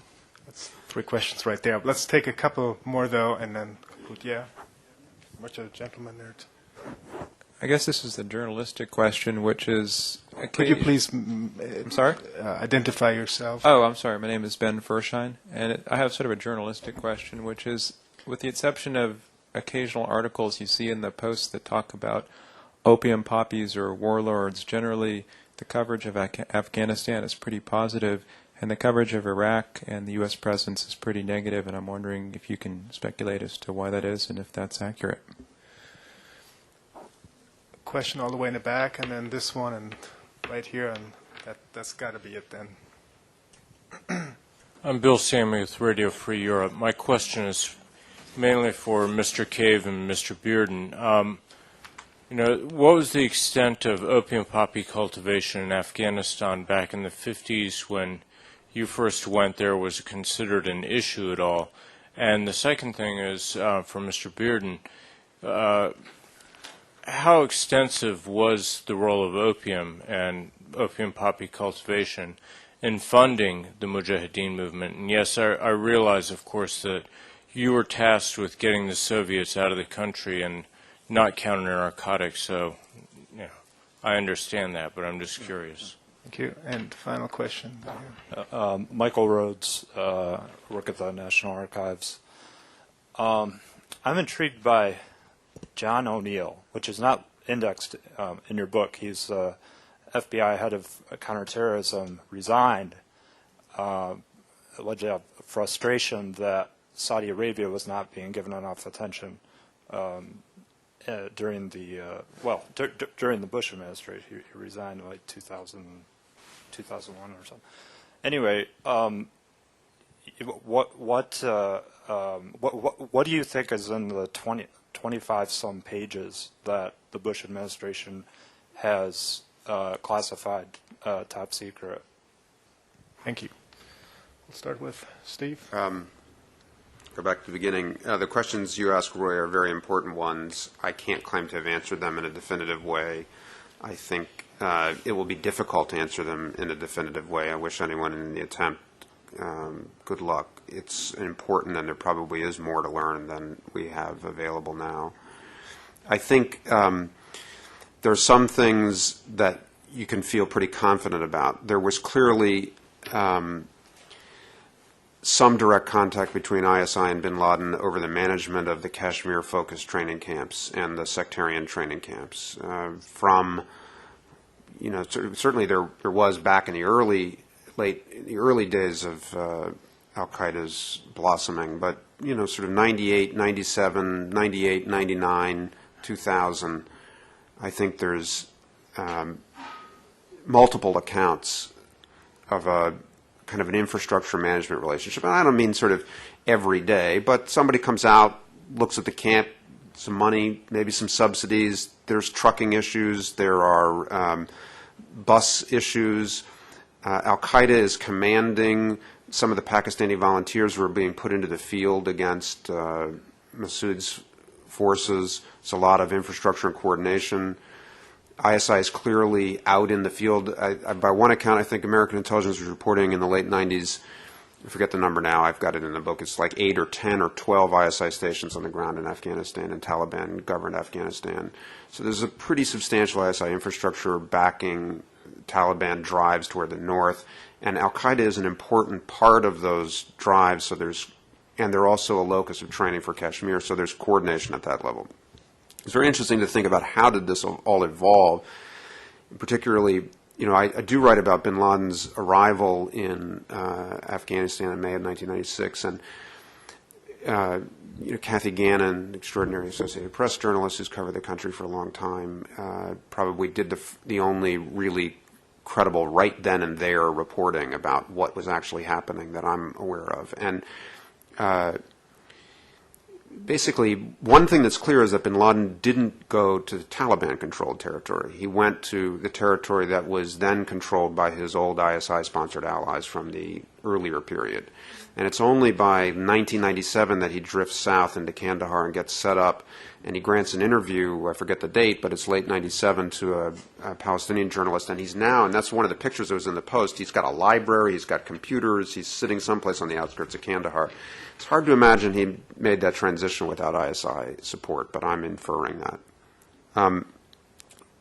That's 3 questions right there. Let's take a couple more, though, and then conclude. Yeah? Much a gentleman there. I guess this is the journalistic question, which is... Could you please I'm sorry? Identify yourself? Oh, I'm sorry. My name is Ben Furshine, and I have sort of a journalistic question, which is, with the exception of occasional articles you see in the Post that talk about opium poppies or warlords, generally the coverage of Afghanistan is pretty positive, and the coverage of Iraq and the U.S. presence is pretty negative, and I'm wondering if you can speculate as to why that is and if that's accurate. Question all the way in the back, and then this one, and right here, and that's got to be it then. I'm Bill Sammy with Radio Free Europe. My question is mainly for Mr. Cave and Mr. Bearden. What was the extent of opium poppy cultivation in Afghanistan back in the 50s when you first went there? Was it considered an issue at all? And the second thing is for Mr. Bearden. How extensive was the role of opium and opium poppy cultivation in funding the Mujahideen movement? And yes, I realize, of course, that you were tasked with getting the Soviets out of the country and not counter narcotics, so I understand that, but I'm just curious. Thank you. And final question. Michael Rhodes, work at the National Archives. I'm intrigued by John O'Neill, which is not indexed in your book. He's FBI head of counterterrorism, resigned, alleged frustration that Saudi Arabia was not being given enough attention during the during the Bush administration. He resigned in like 2001 or something. Anyway, what do you think is in the 25-some pages that the Bush administration has classified top secret? Thank you. We'll start with Steve. Go back to the beginning. The questions you asked, Roy, are very important ones. I can't claim to have answered them in a definitive way. I think it will be difficult to answer them in a definitive way. I wish anyone in the attempt good luck. It's important, and there probably is more to learn than we have available now. I think there are some things that you can feel pretty confident about. There was clearly some direct contact between ISI and bin Laden over the management of the Kashmir-focused training camps and the sectarian training camps. Certainly there was back in the early days of Al-Qaeda's blossoming, but, sort of 98, 97, 98, 99, 2000, I think there's multiple accounts of a kind of an infrastructure management relationship. And I don't mean sort of every day, but somebody comes out, looks at the camp, some money, maybe some subsidies, there's trucking issues, there are bus issues. Al-Qaeda is commanding some of the Pakistani volunteers were being put into the field against Massoud's forces. It's a lot of infrastructure and coordination. ISI is clearly out in the field. By one account, I think American intelligence was reporting in the late 90s, I forget the number now, I've got it in the book, it's like 8 or 10 or 12 ISI stations on the ground in Afghanistan, and Taliban governed Afghanistan. So there's a pretty substantial ISI infrastructure backing Taliban drives toward the north, and Al-Qaeda is an important part of those drives, and they're also a locus of training for Kashmir, so there's coordination at that level. It's very interesting to think about how did this all evolve, particularly, I do write about bin Laden's arrival in Afghanistan in May of 1996, and Kathy Gannon, extraordinary Associated Press journalist who's covered the country for a long time, probably did the only really credible right then and there reporting about what was actually happening that I'm aware of. And basically, one thing that's clear is that bin Laden didn't go to the Taliban-controlled territory. He went to the territory that was then controlled by his old ISI-sponsored allies from the earlier period. And it's only by 1997 that he drifts south into Kandahar and gets set up, and he grants an interview, I forget the date, but it's late 97, to a Palestinian journalist, and he's now, and that's one of the pictures that was in the Post, he's got a library, he's got computers, he's sitting someplace on the outskirts of Kandahar. It's hard to imagine he made that transition without ISI support, but I'm inferring that.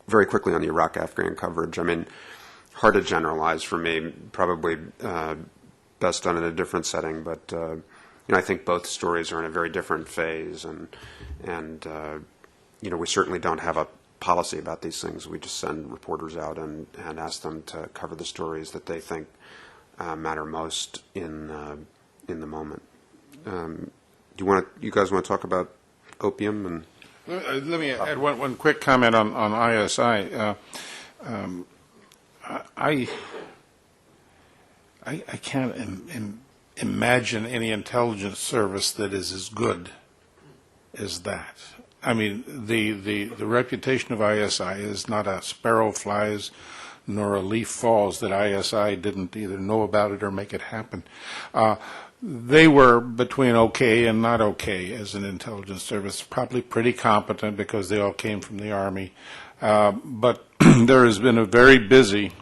Very quickly on the Iraq-Afghan coverage, hard to generalize for me, probably best done in a different setting, but I think both stories are in a very different phase, and we certainly don't have a policy about these things. We just send reporters out and ask them to cover the stories that they think matter most in the moment. You guys want to talk about opium? And let me add one quick comment on ISI. I can't imagine any intelligence service that is as good as that. The reputation of ISI is not a sparrow flies nor a leaf falls that ISI didn't either know about it or make it happen. They were between okay and not okay as an intelligence service, probably pretty competent because they all came from the Army. But there has been a very busy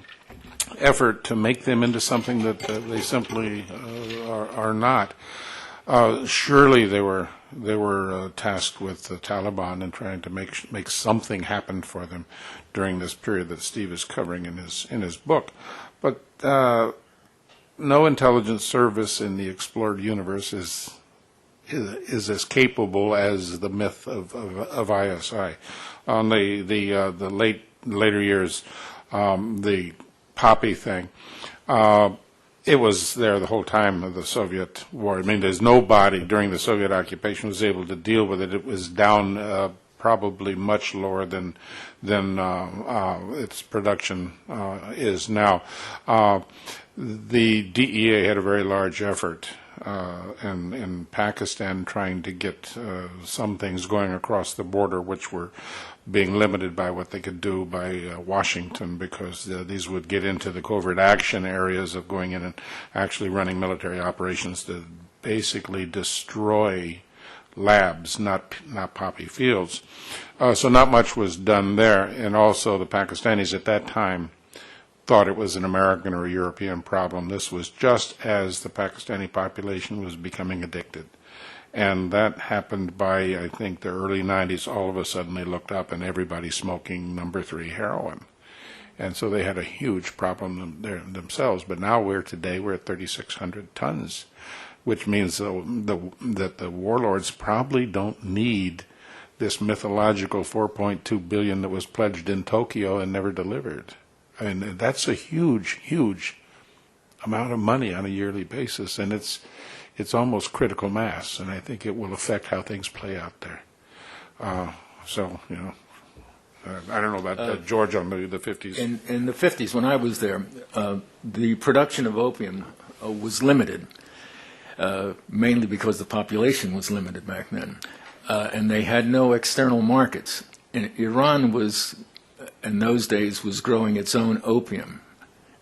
effort to make them into something that they simply are not. Surely they were tasked with the Taliban and trying to make something happen for them during this period that Steve is covering in his book. But no intelligence service in the explored universe is as capable as the myth of ISI. On the later years, the Poppy thing, it was there the whole time of the Soviet war. There's nobody during the Soviet occupation who was able to deal with it. It was down probably much lower than its production is now. The DEA had a very large effort in Pakistan trying to get some things going across the border, which were being limited by what they could do by Washington, because these would get into the covert action areas of going in and actually running military operations to basically destroy labs, not poppy fields. So not much was done there, and also the Pakistanis at that time thought it was an American or a European problem. This was just as the Pakistani population was becoming addicted. And that happened by, I think, the early 90s. All of a sudden they looked up and everybody smoking number 3 heroin. And so they had a huge problem themselves. But now today we're at 3,600 tons, which means that the warlords probably don't need this mythological $4.2 billion that was pledged in Tokyo and never delivered. And that's a huge, huge amount of money on a yearly basis, and it's almost critical mass, and I think it will affect how things play out there. I don't know about George on the 50s. In the 50s, when I was there, the production of opium was limited, mainly because the population was limited back then, and they had no external markets. And Iran was, in those days, was growing its own opium,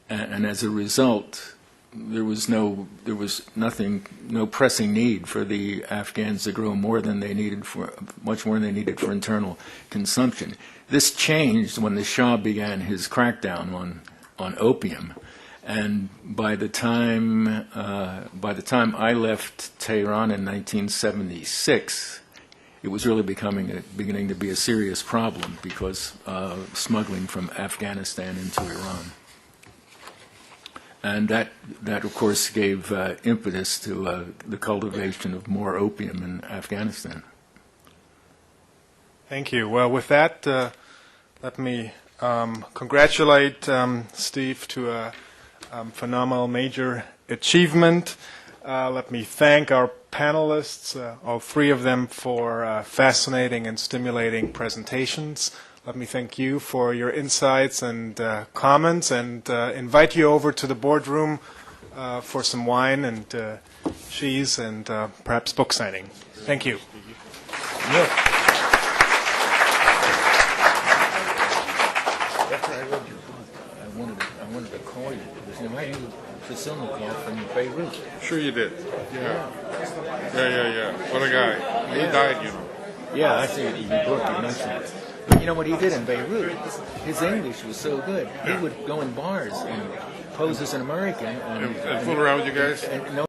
and as a result, there was nothing, no pressing need for the Afghans to grow much more than they needed for internal consumption. This changed when the Shah began his crackdown on opium, and by the time I left Tehran in 1976, it was really beginning to be a serious problem because smuggling from Afghanistan into Iran. And that of course, gave impetus to the cultivation of more opium in Afghanistan. Thank you. Well, with that, let me congratulate Steve to a phenomenal major achievement. Let me thank our panelists, all three of them, for fascinating and stimulating presentations. Let me thank you for your insights and comments, and invite you over to the boardroom for some wine and cheese and perhaps book signing. Thank you. Yeah. After I read your book, I wanted to call you because you might need a film call from Beirut. Sure you did. Yeah. What a guy. He died, you know. Yeah, I see it in your book. You mentioned it. But you know what he did in Beirut? His English was so good. He would go in bars and pose as an American And fool around with you guys? and no